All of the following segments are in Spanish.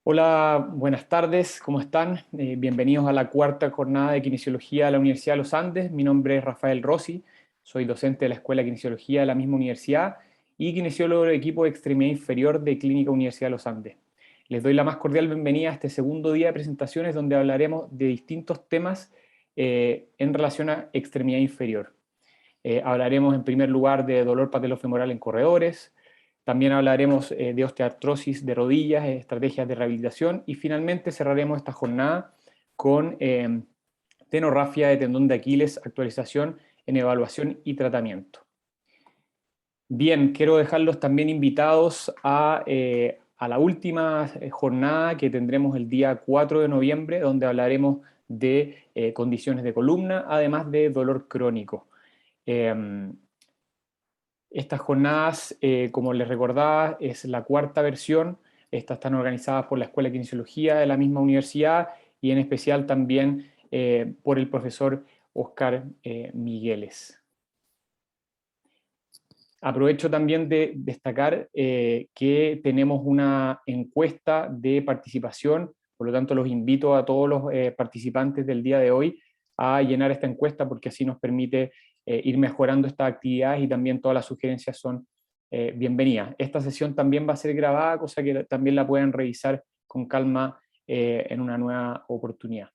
Hola, buenas tardes, ¿cómo están? Bienvenidos a la cuarta jornada de Kinesiología de la Universidad de los Andes. Mi nombre es Rafael Rossi, soy docente de la Escuela de Kinesiología de la misma universidad y kinesiólogo del equipo de extremidad inferior de Clínica Universidad de los Andes. Les doy la más cordial bienvenida a este segundo día de presentaciones donde hablaremos de distintos temas en relación a extremidad inferior. Hablaremos en primer lugar de dolor patelofemoral en corredores. También hablaremos de osteoartrosis de rodillas, estrategias de rehabilitación y finalmente cerraremos esta jornada con tenorrafia de tendón de Aquiles, actualización en evaluación y tratamiento. Bien, quiero dejarlos también invitados a la última jornada que tendremos el día 4 de noviembre, donde hablaremos de condiciones de columna, además de dolor crónico. Estas jornadas, como les recordaba, es la cuarta versión. Estas están organizadas por la Escuela de Kinesiología de la misma universidad y en especial también por el profesor Oscar Migueles. Aprovecho también de destacar que tenemos una encuesta de participación, por lo tanto los invito a todos los participantes del día de hoy a llenar esta encuesta porque así nos permite ir mejorando estas actividades y también todas las sugerencias son bienvenidas. Esta sesión también va a ser grabada, cosa que también la pueden revisar con calma en una nueva oportunidad.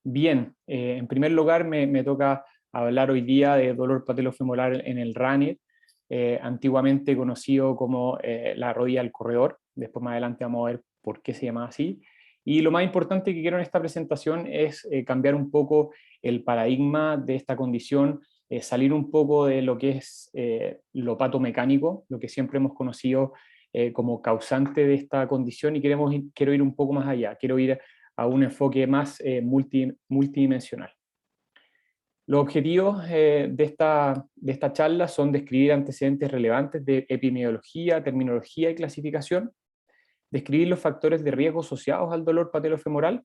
Bien, en primer lugar me toca hablar hoy día de dolor patelofemoral en el runner, antiguamente conocido como la rodilla del corredor. Después más adelante vamos a ver por qué se llama así. Y lo más importante que quiero en esta presentación es cambiar un poco el paradigma de esta condición, salir un poco de lo que es lo patomecánico, lo que siempre hemos conocido como causante de esta condición, y quiero ir un poco más allá, quiero ir a un enfoque más multidimensional. Los objetivos de esta charla son describir antecedentes relevantes de epidemiología, terminología y clasificación, describir los factores de riesgo asociados al dolor patelofemoral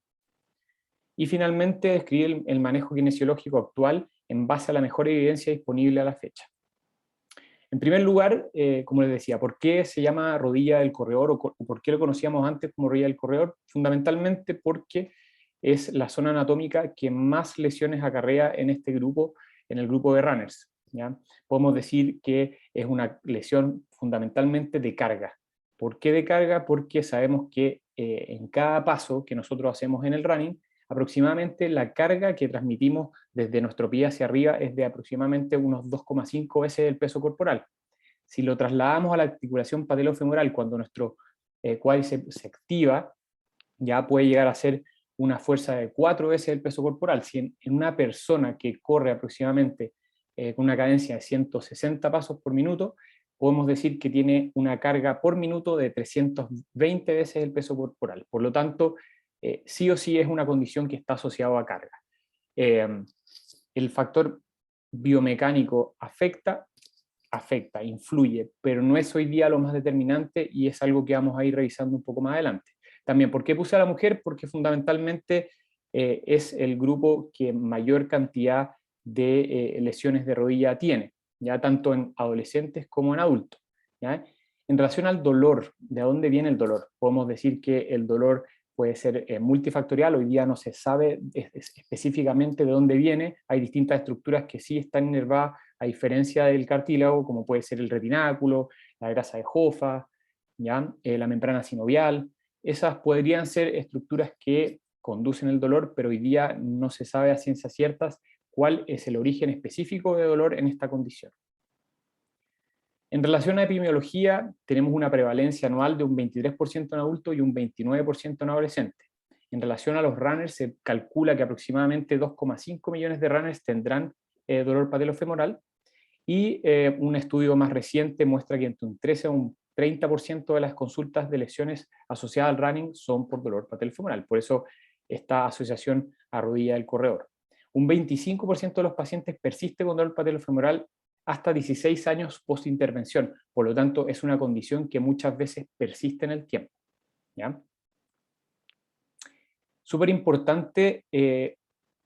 y finalmente describir el manejo kinesiológico actual en base a la mejor evidencia disponible a la fecha. En primer lugar, como les decía, ¿por qué se llama rodilla del corredor o por qué lo conocíamos antes como rodilla del corredor? Fundamentalmente porque es la zona anatómica que más lesiones acarrea en este grupo, en el grupo de runners, ¿ya? Podemos decir que es una lesión fundamentalmente de carga. ¿Por qué de carga? Porque sabemos que en cada paso que nosotros hacemos en el running, aproximadamente la carga que transmitimos desde nuestro pie hacia arriba es de aproximadamente unos 2,5 veces el peso corporal. Si lo trasladamos a la articulación patelofemoral cuando nuestro cuádriceps se activa, ya puede llegar a ser una fuerza de 4 veces el peso corporal. Si en una persona que corre aproximadamente con una cadencia de 160 pasos por minuto, podemos decir que tiene una carga por minuto de 320 veces el peso corporal. Por lo tanto, sí o sí es una condición que está asociada a carga. El factor biomecánico afecta, influye, pero no es hoy día lo más determinante y es algo que vamos a ir revisando un poco más adelante. También, ¿por qué puse a la mujer? Porque fundamentalmente es el grupo que mayor cantidad de lesiones de rodilla tiene, ya tanto en adolescentes como en adultos, ¿ya? En relación al dolor, ¿de dónde viene el dolor? Podemos decir que el dolor puede ser multifactorial, hoy día no se sabe específicamente de dónde viene, hay distintas estructuras que sí están inervadas a diferencia del cartílago, como puede ser el retináculo, la grasa de Hoffa, ¿ya? La membrana sinovial. Esas podrían ser estructuras que conducen el dolor, pero hoy día no se sabe a ciencias ciertas cuál es el origen específico de dolor en esta condición. En relación a epidemiología, tenemos una prevalencia anual de un 23% en adultos y un 29% en adolescentes. En relación a los runners, se calcula que aproximadamente 2,5 millones de runners tendrán dolor patelofemoral, y un estudio más reciente muestra que entre un 13 a un 30% de las consultas de lesiones asociadas al running son por dolor patelofemoral. Por eso esta asociación a rodilla del corredor. Un 25% de los pacientes persiste con dolor patelofemoral hasta 16 años post-intervención. Por lo tanto, es una condición que muchas veces persiste en el tiempo, ¿ya? Súper importante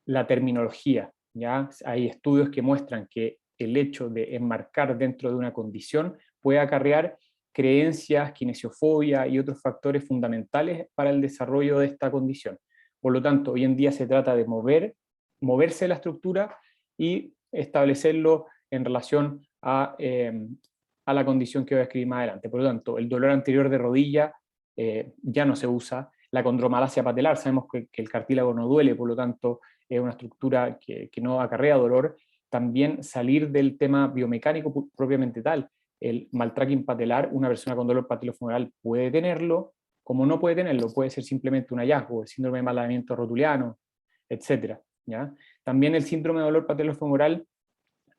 la terminología, ¿ya? Hay estudios que muestran que el hecho de enmarcar dentro de una condición puede acarrear creencias, kinesiofobia y otros factores fundamentales para el desarrollo de esta condición. Por lo tanto, hoy en día se trata de moverse la estructura y establecerlo en relación a la condición que voy a escribir más adelante. Por lo tanto, el dolor anterior de rodilla ya no se usa. La condromalacia patelar, sabemos que el cartílago no duele, por lo tanto es una estructura que no acarrea dolor. También salir del tema biomecánico propiamente tal. El maltracking patelar, una persona con dolor patelofemoral puede tenerlo, como no puede tenerlo, puede ser simplemente un hallazgo, el síndrome de malalineamiento rotuliano, etc. ¿Ya? También el síndrome de dolor patelofemoral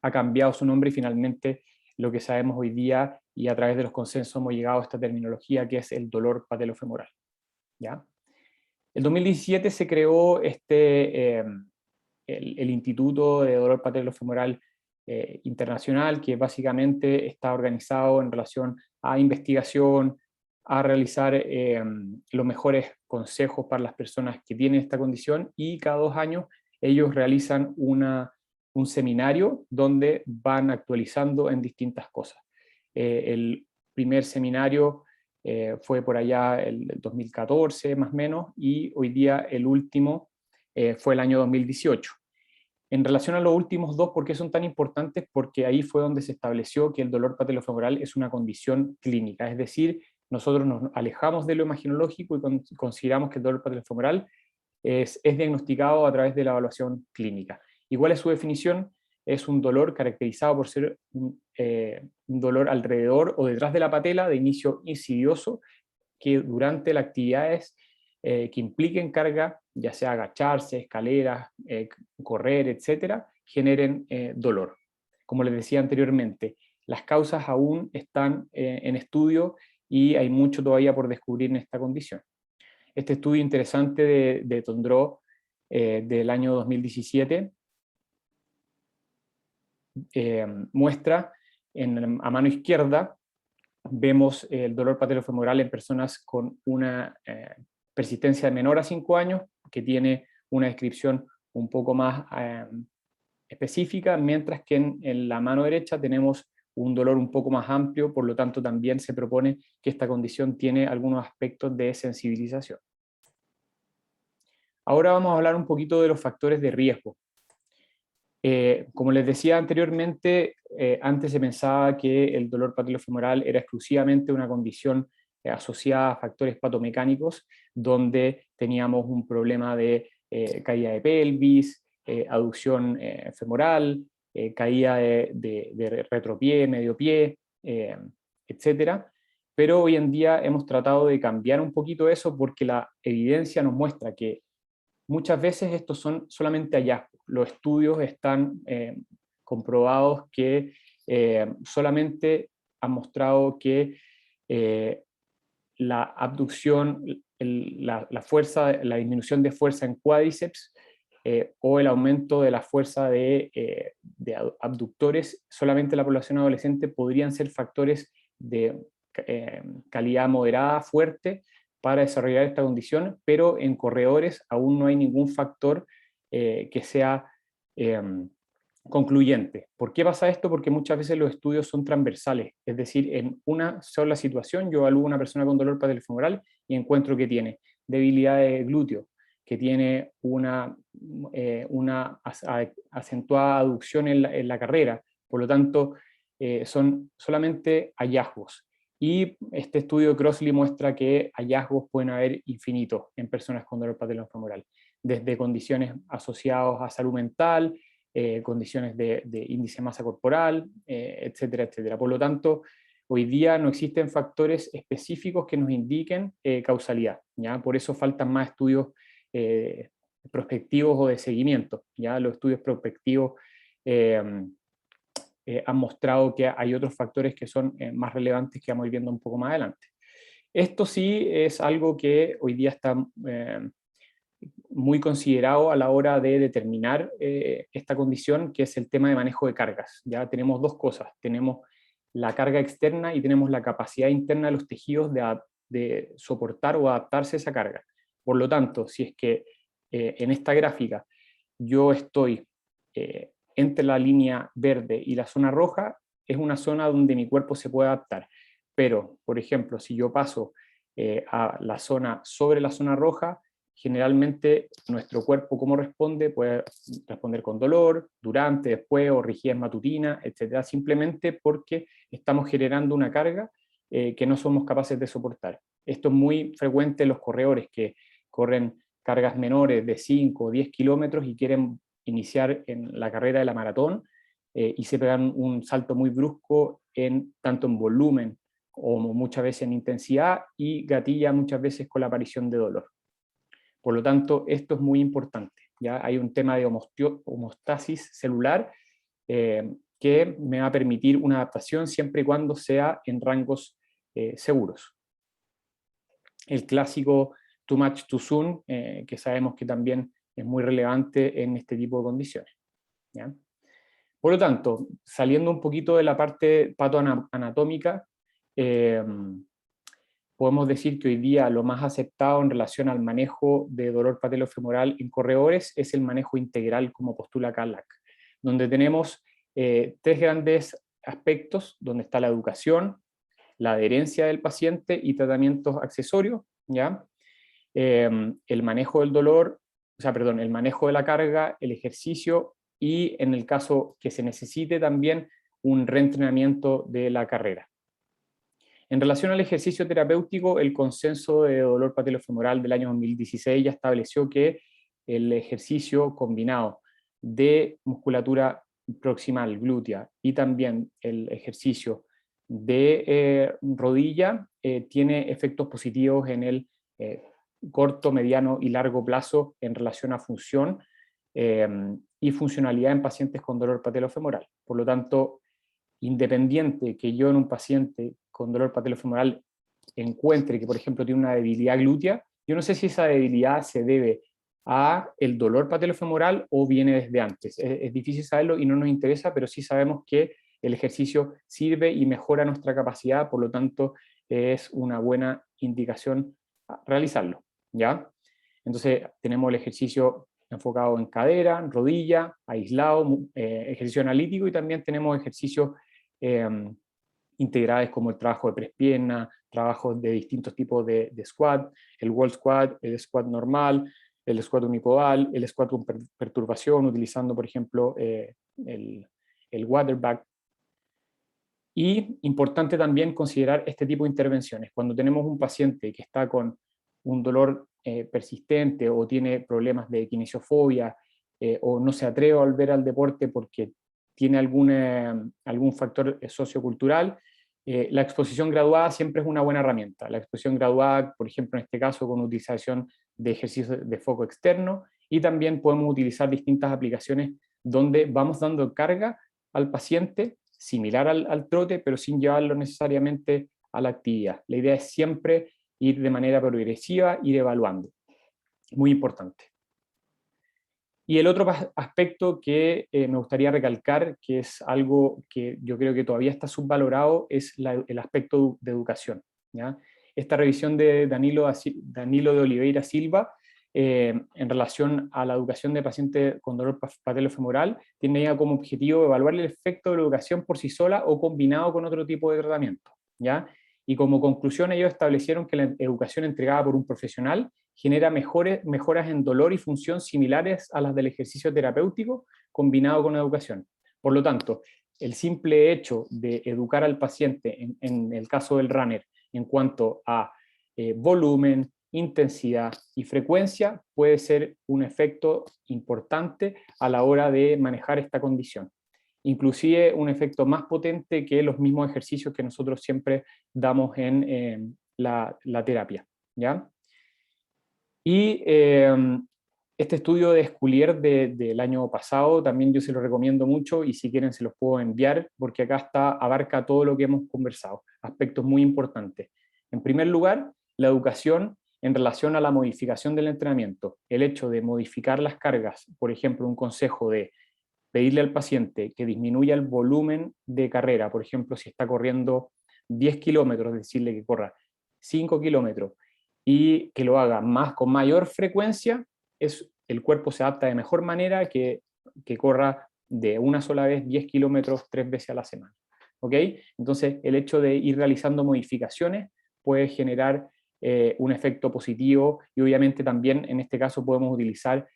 ha cambiado su nombre y finalmente lo que sabemos hoy día y a través de los consensos hemos llegado a esta terminología que es el dolor patelofemoral. ¿Ya? El 2017 se creó el Instituto de Dolor Patelofemoral Internacional, que básicamente está organizado en relación a investigación, a realizar los mejores consejos para las personas que tienen esta condición, y cada 2 años ellos realizan un seminario donde van actualizando en distintas cosas. El primer seminario fue por allá el 2014 más o menos, y hoy día el último fue el año 2018. En relación a los últimos dos, ¿por qué son tan importantes? Porque ahí fue donde se estableció que el dolor patelofemoral es una condición clínica, es decir, nosotros nos alejamos de lo imaginológico y consideramos que el dolor patelofemoral es diagnosticado a través de la evaluación clínica. ¿Y cuál es su definición? Es un dolor caracterizado por ser un dolor alrededor o detrás de la patela de inicio insidioso que durante las actividades que impliquen carga, ya sea agacharse, escaleras, correr, etcétera, generen dolor. Como les decía anteriormente, las causas aún están en estudio y hay mucho todavía por descubrir en esta condición. Este estudio interesante de Tondreau del año 2017 muestra a mano izquierda vemos el dolor patelofemoral en personas con una persistencia menor a 5 años, que tiene una descripción un poco más específica, mientras que en la mano derecha tenemos un dolor un poco más amplio, por lo tanto también se propone que esta condición tiene algunos aspectos de sensibilización. Ahora vamos a hablar un poquito de los factores de riesgo. Como les decía anteriormente, antes se pensaba que el dolor patelofemoral era exclusivamente una condición asociada a factores patomecánicos, donde teníamos un problema de caída de pelvis, aducción femoral, caída de retropié, medio pie, etc. Pero hoy en día hemos tratado de cambiar un poquito eso porque la evidencia nos muestra que muchas veces estos son solamente hallazgos. Los estudios están comprobados que solamente han mostrado que la abducción, la fuerza, la disminución de fuerza en cuádriceps o el aumento de la fuerza de abductores, solamente en la población adolescente podrían ser factores de calidad moderada, fuerte, para desarrollar esta condición, pero en corredores aún no hay ningún factor que sea concluyente. ¿Por qué pasa esto? Porque muchas veces los estudios son transversales, es decir, en una sola situación yo evalúo a una persona con dolor patelofemoral y encuentro que tiene debilidad de glúteo, que tiene una acentuada aducción en la carrera, por lo tanto son solamente hallazgos. Y este estudio de Crossley muestra que hallazgos pueden haber infinitos en personas con dolor patelofemoral, desde condiciones asociadas a salud mental, condiciones de índice de masa corporal, etcétera, etcétera. Por lo tanto, hoy día no existen factores específicos que nos indiquen causalidad, ¿ya? Por eso faltan más estudios prospectivos o de seguimiento, ¿ya? Los estudios prospectivos han mostrado que hay otros factores que son más relevantes que vamos a ir viendo un poco más adelante. Esto sí es algo que hoy día está muy considerado a la hora de determinar esta condición, que es el tema de manejo de cargas. Ya tenemos dos cosas, tenemos la carga externa y tenemos la capacidad interna de los tejidos de soportar o adaptarse a esa carga. Por lo tanto, si es que en esta gráfica yo estoy entre la línea verde y la zona roja, es una zona donde mi cuerpo se puede adaptar. pero, por ejemplo, si yo paso a la zona, sobre la zona roja, generalmente nuestro cuerpo, ¿cómo responde? Puede responder con dolor, durante, después, o rigidez matutina, etcétera, simplemente porque estamos generando una carga que no somos capaces de soportar. Esto es muy frecuente en los corredores que corren cargas menores de 5 o 10 kilómetros y quieren iniciar en la carrera de la maratón y se pegan un salto muy brusco tanto en volumen como muchas veces en intensidad, y gatilla muchas veces con la aparición de dolor. Por lo tanto, esto es muy importante. ¿Ya? Hay un tema de homeostasis celular que me va a permitir una adaptación siempre y cuando sea en rangos seguros. El clásico too much too soon, que sabemos que también es muy relevante en este tipo de condiciones. ¿Ya? Por lo tanto, saliendo un poquito de la parte patoanatómica, podemos decir que hoy día lo más aceptado en relación al manejo de dolor patelofemoral en corredores es el manejo integral, como postula Carlac, donde tenemos tres grandes aspectos, donde está la educación, la adherencia del paciente y tratamientos accesorios, ¿ya? El manejo del dolor, el manejo de la carga, el ejercicio y, en el caso que se necesite, también un reentrenamiento de la carrera. En relación al ejercicio terapéutico, el consenso de dolor patelofemoral del año 2016 ya estableció que el ejercicio combinado de musculatura proximal, glútea, y también el ejercicio de rodilla tiene efectos positivos en el corto, mediano y largo plazo en relación a función y funcionalidad en pacientes con dolor patelofemoral. Por lo tanto, independiente que yo en un paciente con dolor patelofemoral encuentre que, por ejemplo, tiene una debilidad glútea, yo no sé si esa debilidad se debe a el dolor patelofemoral o viene desde antes. Es difícil saberlo y no nos interesa, pero sí sabemos que el ejercicio sirve y mejora nuestra capacidad, por lo tanto es una buena indicación realizarlo, ¿ya? Entonces tenemos el ejercicio enfocado en cadera, rodilla, aislado, ejercicio analítico, y también tenemos ejercicios integrales como el trabajo de press-pierna, trabajos de distintos tipos de squat, el wall squat, el squat normal, el squat unipodal, el squat con perturbación, utilizando, por ejemplo, el waterback. Y importante también considerar este tipo de intervenciones. Cuando tenemos un paciente que está con un dolor persistente o tiene problemas de kinesiofobia o no se atreve a volver al deporte porque tiene algún factor sociocultural, la exposición graduada siempre es una buena herramienta. La exposición graduada, por ejemplo, en este caso, con utilización de ejercicios de foco externo, y también podemos utilizar distintas aplicaciones donde vamos dando carga al paciente, similar al trote, pero sin llevarlo necesariamente a la actividad. La idea es siempre ir de manera progresiva, ir evaluando. Muy importante. Y el otro aspecto que me gustaría recalcar, que es algo que yo creo que todavía está subvalorado, es el aspecto de educación, ¿ya? Esta revisión de Danilo de Oliveira Silva en relación a la educación de pacientes con dolor patelofemoral tiene como objetivo evaluar el efecto de la educación por sí sola o combinado con otro tipo de tratamiento, ¿ya? Y como conclusión ellos establecieron que la educación entregada por un profesional genera mejoras en dolor y función similares a las del ejercicio terapéutico combinado con educación. Por lo tanto, el simple hecho de educar al paciente, en el caso del runner, en cuanto a volumen, intensidad y frecuencia, puede ser un efecto importante a la hora de manejar esta condición. Inclusive un efecto más potente que los mismos ejercicios que nosotros siempre damos en la terapia, ¿ya? Y este estudio de Sculier del año pasado también yo se lo recomiendo mucho, y si quieren se los puedo enviar, porque acá abarca todo lo que hemos conversado, aspectos muy importantes. En primer lugar, la educación en relación a la modificación del entrenamiento. El hecho de modificar las cargas, por ejemplo, un consejo de pedirle al paciente que disminuya el volumen de carrera, por ejemplo, si está corriendo 10 kilómetros, decirle que corra 5 kilómetros, y que lo haga con mayor frecuencia, el cuerpo se adapta de mejor manera que corra de una sola vez 10 kilómetros 3 veces a la semana. ¿ok? Entonces, el hecho de ir realizando modificaciones puede generar un efecto positivo, y obviamente también en este caso podemos utilizar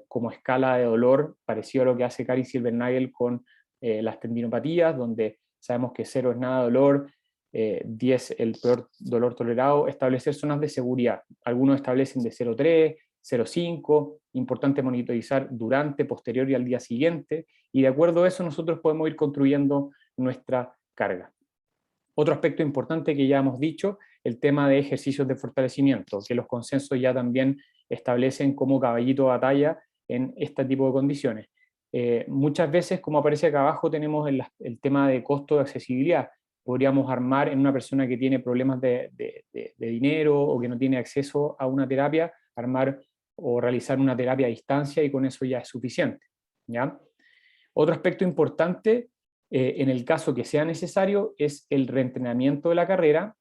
como escala de dolor, parecido a lo que hace Karin Silvernagel con las tendinopatías, donde sabemos que 0 es nada dolor, 10 el peor dolor tolerado, establecer zonas de seguridad. Algunos establecen de 0,3, 0,5, importante monitorizar durante, posterior y al día siguiente, y de acuerdo a eso nosotros podemos ir construyendo nuestra carga. Otro aspecto importante que ya hemos dicho, el tema de ejercicios de fortalecimiento, que los consensos ya también establecen como caballito de batalla en este tipo de condiciones. Muchas veces, como aparece acá abajo, tenemos el tema de costo de accesibilidad. Podríamos armar en una persona que tiene problemas de dinero o que no tiene acceso a una terapia, armar o realizar una terapia a distancia, y con eso ya es suficiente, ¿ya? Otro aspecto importante, en el caso que sea necesario, es el reentrenamiento de la carrera,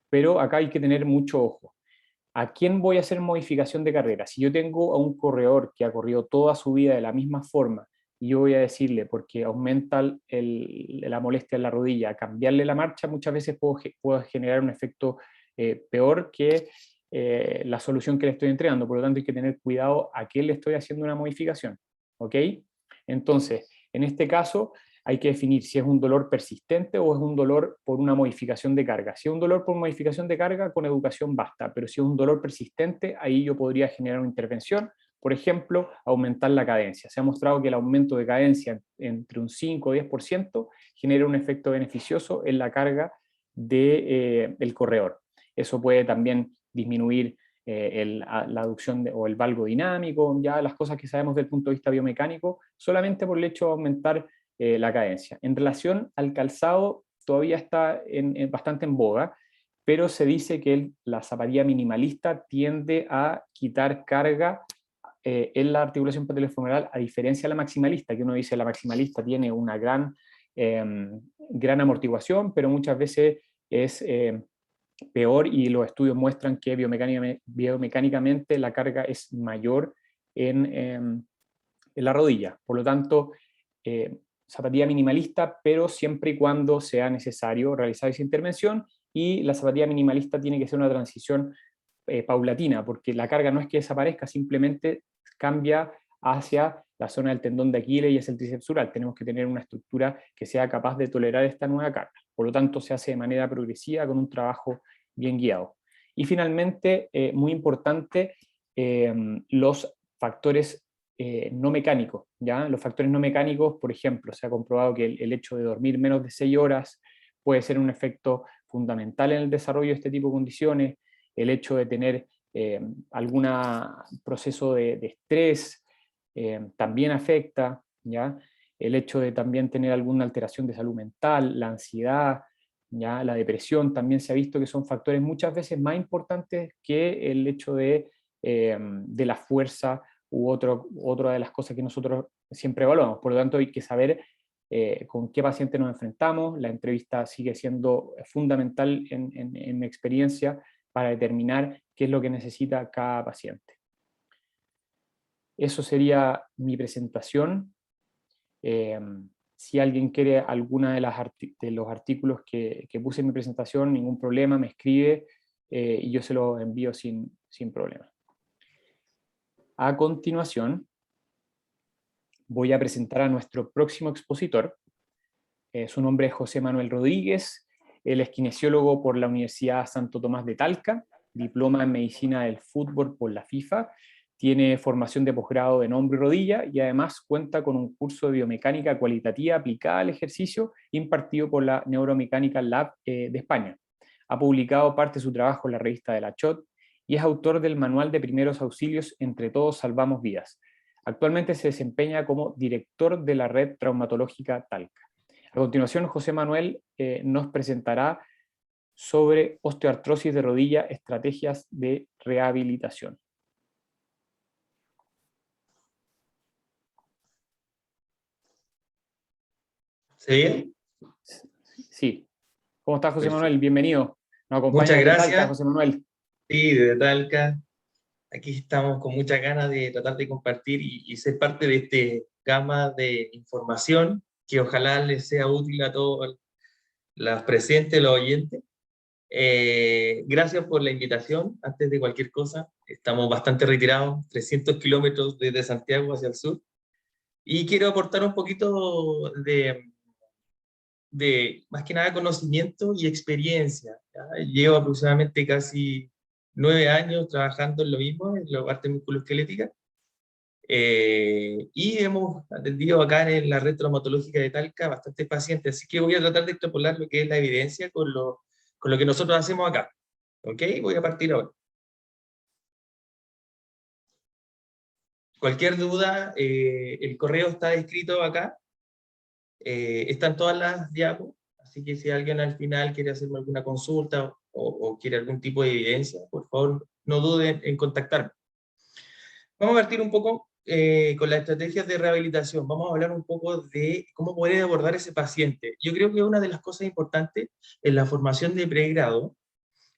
pero acá hay que tener mucho ojo. ¿A quién voy a hacer modificación de carrera? Si yo tengo a un corredor que ha corrido toda su vida de la misma forma, y yo voy a decirle, porque aumenta la molestia en la rodilla, cambiarle la marcha, muchas veces puedo generar un efecto peor que la solución que le estoy entregando. Por lo tanto, hay que tener cuidado a quién le estoy haciendo una modificación, ¿ok? Entonces, en este caso, hay que definir si es un dolor persistente o es un dolor por una modificación de carga. Si es un dolor por modificación de carga, con educación basta, pero si es un dolor persistente, ahí yo podría generar una intervención, por ejemplo, aumentar la cadencia. Se ha mostrado que el aumento de cadencia entre un 5 o 10% genera un efecto beneficioso en la carga del corredor. Eso puede también disminuir la aducción o el valgo dinámico, ya las cosas que sabemos desde el punto de vista biomecánico, solamente por el hecho de aumentar la cadencia. En relación al calzado, todavía está bastante en boga, pero se dice que la zapatilla minimalista tiende a quitar carga en la articulación patelofemoral, a diferencia de la maximalista, que uno dice la maximalista tiene una gran amortiguación, pero muchas veces es peor, y los estudios muestran que biomecánicamente la carga es mayor en la rodilla. Por lo tanto, zapatilla minimalista, pero siempre y cuando sea necesario realizar esa intervención, y la zapatilla minimalista tiene que ser una transición paulatina, porque la carga no es que desaparezca, simplemente cambia hacia la zona del tendón de Aquiles y hacia el tríceps sural. Tenemos que tener una estructura que sea capaz de tolerar esta nueva carga. Por lo tanto, se hace de manera progresiva con un trabajo bien guiado. Y finalmente, muy importante, los factores no mecánicos, ¿ya? Los factores no mecánicos, por ejemplo, se ha comprobado que el hecho de dormir menos de 6 horas puede ser un efecto fundamental en el desarrollo de este tipo de condiciones, el hecho de tener algún proceso de estrés también afecta, ¿ya? El hecho de también tener alguna alteración de salud mental, la ansiedad, ¿ya? La depresión, también se ha visto que son factores muchas veces más importantes que el hecho de la fuerza u otra de las cosas que nosotros siempre evaluamos. Por lo tanto, hay que saber con qué paciente nos enfrentamos. La entrevista sigue siendo fundamental en mi experiencia para determinar qué es lo que necesita cada paciente. Eso sería mi presentación. Si alguien quiere alguna de los artículos que puse en mi presentación, ningún problema, me escribe y yo se los envío sin problema. A continuación, voy a presentar a nuestro próximo expositor. Su nombre es José Manuel Rodríguez. Él es kinesiólogo por la Universidad Santo Tomás de Talca, diploma en medicina del fútbol por la FIFA, tiene formación de posgrado en hombro y rodilla, y además cuenta con un curso de biomecánica cualitativa aplicada al ejercicio impartido por la Neuromechanical Lab de España. Ha publicado parte de su trabajo en la revista de la CHOT y es autor del Manual de Primeros Auxilios Entre Todos Salvamos Vidas. Actualmente se desempeña como director de la Red Traumatológica Talca. A continuación, José Manuel nos presentará sobre osteoartrosis de rodilla, estrategias de rehabilitación. ¿Se bien? Sí. ¿Cómo estás, José Perfecto. Manuel? Bienvenido. Nos acompaña Muchas desde Talca, gracias. José Manuel. Sí, desde Talca. Aquí estamos con muchas ganas de tratar de compartir y ser parte de este gama de información que ojalá les sea útil a todos las presentes, los oyentes. Gracias por la invitación. Antes de cualquier cosa, estamos bastante retirados, 300 kilómetros desde Santiago hacia el sur, y quiero aportar un poquito más que nada, conocimiento y experiencia. ¿Ya? Llevo aproximadamente casi 9 años trabajando en lo mismo, en la parte musculoesquelética, y hemos atendido acá en la red traumatológica de Talca bastantes pacientes, así que voy a tratar de extrapolar lo que es la evidencia con lo que nosotros hacemos acá. ¿Ok? Voy a partir ahora. Cualquier duda, el correo está escrito acá, están todas las diapos, así que si alguien al final quiere hacerme alguna consulta o quiere algún tipo de evidencia, por favor, no duden en contactarme. Vamos a partir un poco con las estrategias de rehabilitación. Vamos a hablar un poco de cómo poder abordar ese paciente. Yo creo que una de las cosas importantes en la formación de pregrado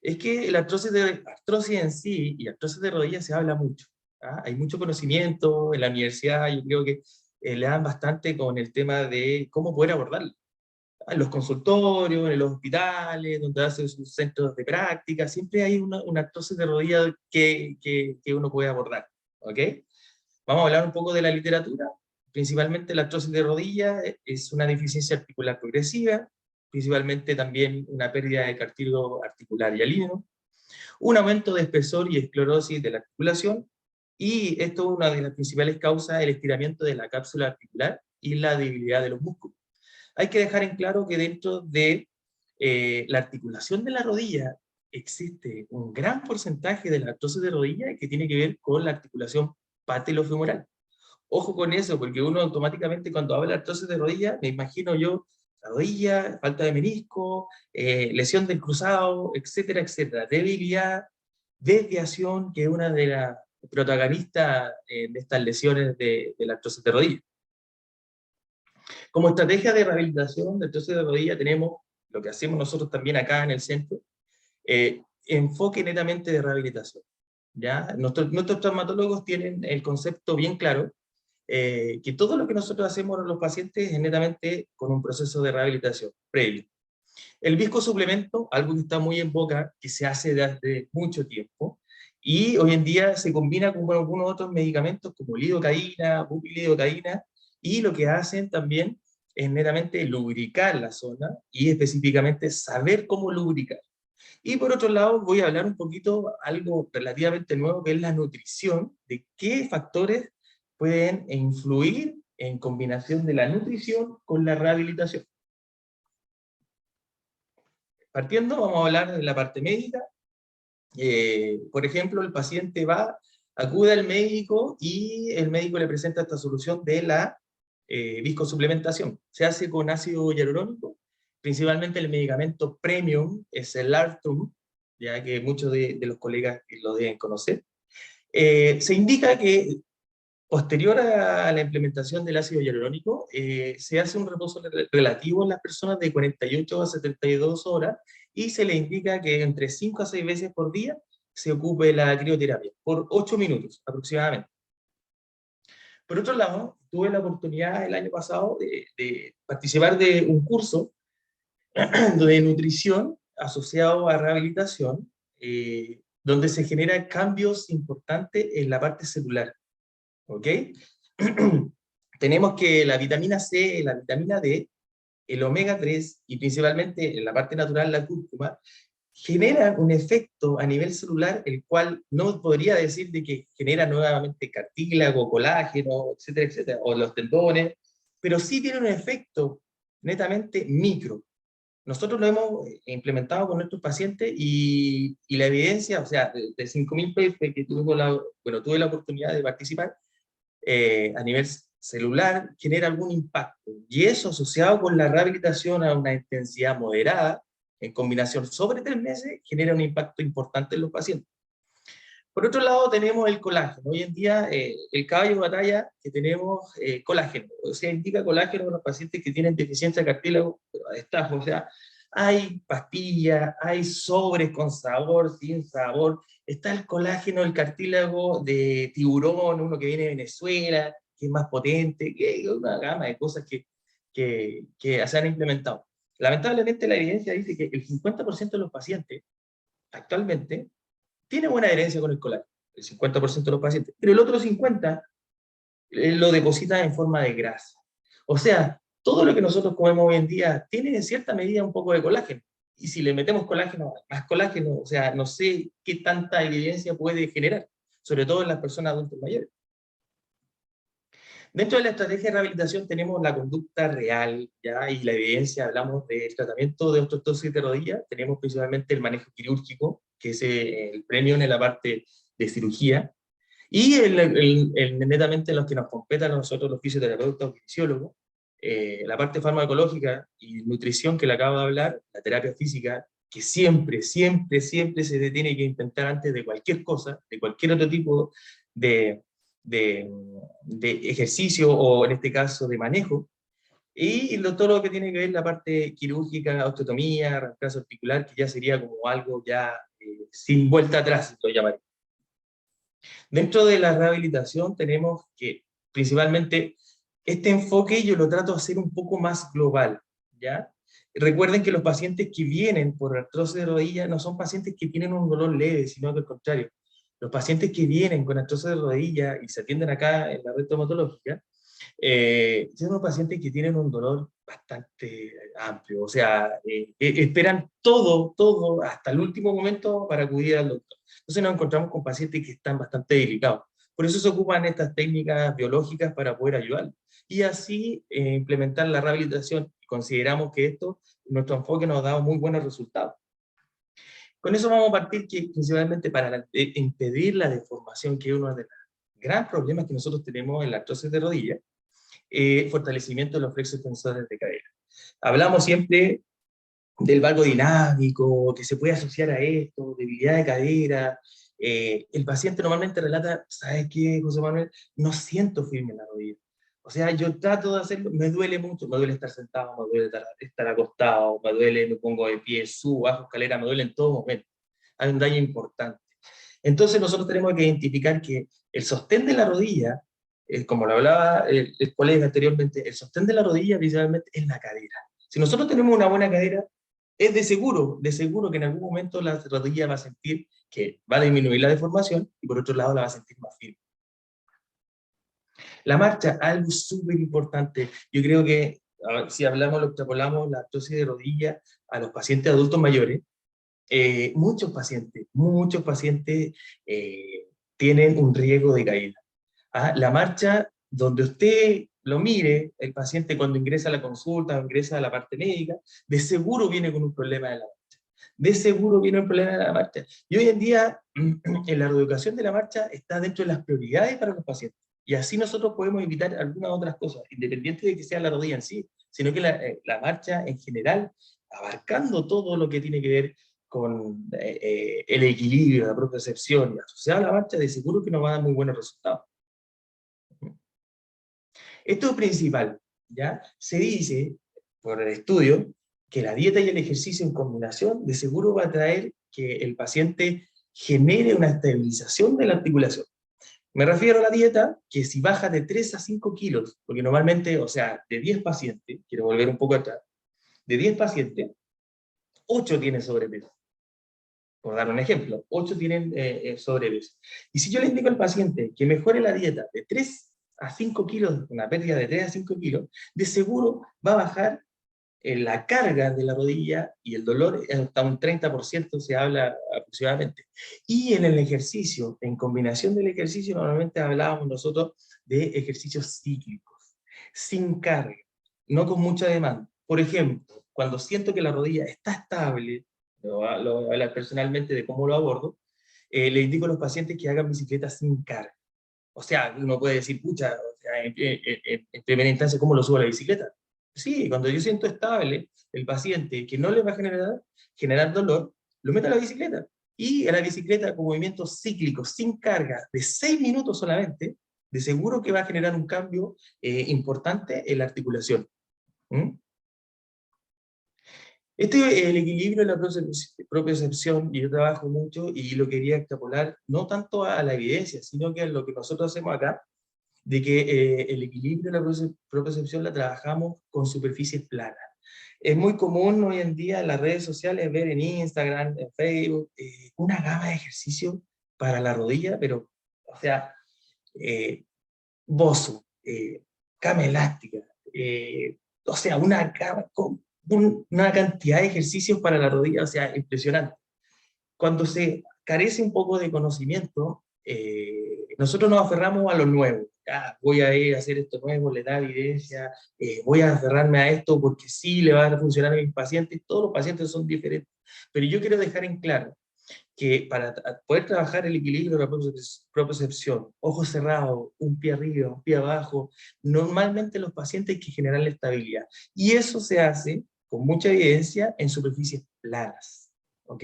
es que la artrosis en sí y artrosis de rodillas se habla mucho. ¿Ah? Hay mucho conocimiento en la universidad, yo creo que le dan bastante con el tema de cómo poder abordarlo. ¿Ah? En los consultorios, en los hospitales, donde hacen sus centros de práctica, siempre hay una artrosis de rodilla que uno puede abordar. ¿Ok? Vamos a hablar un poco de la literatura. Principalmente la artrosis de rodilla es una deficiencia articular progresiva, principalmente también una pérdida de cartílago articular y hialino, un aumento de espesor y esclerosis de la articulación, y esto es una de las principales causas, el estiramiento de la cápsula articular y la debilidad de los músculos. Hay que dejar en claro que dentro de la articulación de la rodilla existe un gran porcentaje de la artrosis de rodilla que tiene que ver con la articulación patelofemoral. Ojo con eso, porque uno automáticamente cuando habla de artrosis de rodilla, me imagino yo la rodilla, falta de menisco, lesión del cruzado, etcétera, etcétera. Debilidad, desviación, que es una de las protagonistas de estas lesiones de la artrosis de rodilla. Como estrategia de rehabilitación de artrosis de rodilla tenemos lo que hacemos nosotros también acá en el centro, enfoque netamente de rehabilitación. ¿Ya? Nuestros traumatólogos tienen el concepto bien claro, que todo lo que nosotros hacemos en los pacientes es netamente con un proceso de rehabilitación previo. El viscosuplemento, algo que está muy en boca, que se hace desde mucho tiempo, y hoy en día se combina con algunos otros medicamentos como lidocaína, bupilidocaína, y lo que hacen también es netamente lubricar la zona, y específicamente saber cómo lubricar. Y por otro lado, voy a hablar un poquito algo relativamente nuevo, que es la nutrición, de qué factores pueden influir en combinación de la nutrición con la rehabilitación. Partiendo, vamos a hablar de la parte médica. Por ejemplo, el paciente acude al médico y el médico le presenta esta solución de la viscosuplementación. Se hace con ácido hialurónico, principalmente el medicamento premium es el Artum, ya que muchos de los colegas lo deben conocer. Se indica que posterior a la implementación del ácido hialurónico, se hace un reposo relativo en las personas de 48 a 72 horas y se le indica que entre 5 a 6 veces por día se ocupe la crioterapia, por 8 minutos aproximadamente. Por otro lado, tuve la oportunidad el año pasado de participar de un curso de nutrición asociado a rehabilitación, donde se generan cambios importantes en la parte celular. ¿Ok? Tenemos que la vitamina C, la vitamina D, el omega 3 y principalmente en la parte natural la cúrcuma, generan un efecto a nivel celular, el cual no podría decir de que genera nuevamente cartílago, colágeno, etcétera, etcétera, o los tendones, pero sí tiene un efecto netamente micro. Nosotros lo hemos implementado con nuestros pacientes y la evidencia, o sea, de 5.000 PF que tuve la oportunidad de participar, a nivel celular genera algún impacto. Y eso asociado con la rehabilitación a una intensidad moderada, en combinación sobre 3 meses, genera un impacto importante en los pacientes. Por otro lado tenemos el colágeno. Hoy en día el caballo de batalla que tenemos colágeno. O sea, indica colágeno en los pacientes que tienen deficiencia de cartílago, pero a destajo. O sea, hay pastillas, hay sobres con sabor, sin sabor. Está el colágeno, el cartílago de tiburón, uno que viene de Venezuela, que es más potente, que hay una gama de cosas que se han implementado. Lamentablemente la evidencia dice que el 50% de los pacientes actualmente tiene buena adherencia con el colágeno, el 50% de los pacientes, pero el otro 50% lo deposita en forma de grasa. O sea, todo lo que nosotros comemos hoy en día tiene en cierta medida un poco de colágeno. Y si le metemos colágeno, más colágeno, o sea, no sé qué tanta evidencia puede generar, sobre todo en las personas adultas mayores. Dentro de la estrategia de rehabilitación tenemos la conducta real, ¿ya? Y la evidencia, hablamos del tratamiento de osteoartrosis de rodilla, tenemos principalmente el manejo quirúrgico, que es el premium en la parte de cirugía, y netamente los que nos competen a nosotros los fisioterapeutas o fisiólogos, la parte farmacológica y nutrición que le acabo de hablar, la terapia física, que siempre, siempre, siempre se tiene que intentar antes de cualquier cosa, de cualquier otro tipo de, de, de ejercicio o en este caso de manejo, y todo lo que tiene que ver la parte quirúrgica, osteotomía, reemplazo articular, que ya sería como algo ya sin vuelta atrás, lo llamaría. Dentro de la rehabilitación tenemos que principalmente este enfoque yo lo trato de hacer un poco más global, ¿ya? Recuerden que los pacientes que vienen por artrosis de rodilla no son pacientes que tienen un dolor leve, sino que al contrario. Los pacientes que vienen con artrosis de rodilla y se atienden acá en la red traumatológica, son unos pacientes que tienen un dolor bastante amplio, o sea, esperan todo, todo, hasta el último momento para acudir al doctor. Entonces nos encontramos con pacientes que están bastante delicados. Por eso se ocupan estas técnicas biológicas para poder ayudar. Y así implementar la rehabilitación. Consideramos que esto, nuestro enfoque nos ha dado muy buenos resultados. Con eso vamos a partir que principalmente para impedir la deformación, que es uno de los grandes problemas que nosotros tenemos en la artrosis de rodilla, fortalecimiento de los flexos tensores de cadera. Hablamos siempre del valgo dinámico, que se puede asociar a esto, debilidad de cadera. El paciente normalmente relata, ¿sabes qué, José Manuel? No siento firme en la rodilla. O sea, yo trato de hacerlo, me duele mucho, me duele estar sentado, me duele estar acostado, me duele, me pongo de pie, subo, bajo escalera, me duele en todo momento. Hay un daño importante. Entonces nosotros tenemos que identificar que el sostén de la rodilla, como lo hablaba el colega anteriormente, el sostén de la rodilla principalmente es la cadera. Si nosotros tenemos una buena cadera, es de seguro que en algún momento la rodilla va a sentir que va a disminuir la deformación y por otro lado la va a sentir más firme. La marcha, algo súper importante. Yo creo que si hablamos, lo extrapolamos la artrosis de rodilla a los pacientes adultos mayores, muchos pacientes tienen un riesgo de caída. ¿Ah? La marcha, donde usted lo mire, el paciente cuando ingresa a la consulta o ingresa a la parte médica, de seguro viene con un problema de la marcha. De seguro viene un problema de la marcha. Y hoy en día, en la reeducación de la marcha está dentro de las prioridades para los pacientes. Y así nosotros podemos evitar algunas otras cosas, independiente de que sea la rodilla en sí, sino que la marcha en general, abarcando todo lo que tiene que ver con el equilibrio, la propiocepción y asociado a la marcha, de seguro que nos va a dar muy buenos resultados. Esto es principal, ¿ya? Se dice, por el estudio, que la dieta y el ejercicio en combinación de seguro va a traer que el paciente genere una estabilización de la articulación. Me refiero a la dieta, que si baja de 3 a 5 kilos, porque normalmente, o sea, de 10 pacientes, quiero volver un poco atrás, de 10 pacientes, 8 tienen sobrepeso. Por dar un ejemplo, 8 tienen sobrepeso. Y si yo le indico al paciente que mejore la dieta de 3 a 5 kilos, una pérdida de 3 a 5 kilos, de seguro va a bajar la carga de la rodilla y el dolor hasta un 30% se habla aproximadamente. Y en el ejercicio, en combinación del ejercicio, normalmente hablábamos nosotros de ejercicios cíclicos, sin carga, no con mucha demanda. Por ejemplo, cuando siento que la rodilla está estable, lo voy a hablar personalmente de cómo lo abordo, le indico a los pacientes que hagan bicicleta sin carga. O sea, uno puede decir, pucha, o sea, en primera instancia, ¿cómo lo subo a la bicicleta? Sí, cuando yo siento estable el paciente que no le va a generar dolor, lo meto a la bicicleta. Y a la bicicleta con movimientos cíclicos, sin carga, de 6 minutos solamente, de seguro que va a generar un cambio importante en la articulación. ¿Mm? Este es el equilibrio de la propiocepción, y yo trabajo mucho y lo quería extrapolar no tanto a la evidencia, sino que a lo que nosotros hacemos acá, de que el equilibrio de la propiocepción la trabajamos con superficies planas. Es muy común hoy en día en las redes sociales ver en Instagram, en Facebook, una gama de ejercicios para la rodilla, pero, o sea, eh, bozo, cama elástica, o sea, una cantidad de ejercicios para la rodilla, o sea, impresionante. Cuando se carece un poco de conocimiento, nosotros nos aferramos a lo nuevo. Ah, voy a ir a hacer esto nuevo, le da evidencia, voy a aferrarme a esto porque sí le va a funcionar a mis pacientes. Todos los pacientes son diferentes. Pero yo quiero dejar en claro que para poder trabajar el equilibrio de la propiocepción, ojos cerrados, un pie arriba, un pie abajo, normalmente los pacientes hay que generar la estabilidad. Y eso se hace con mucha evidencia en superficies planas. ¿Ok?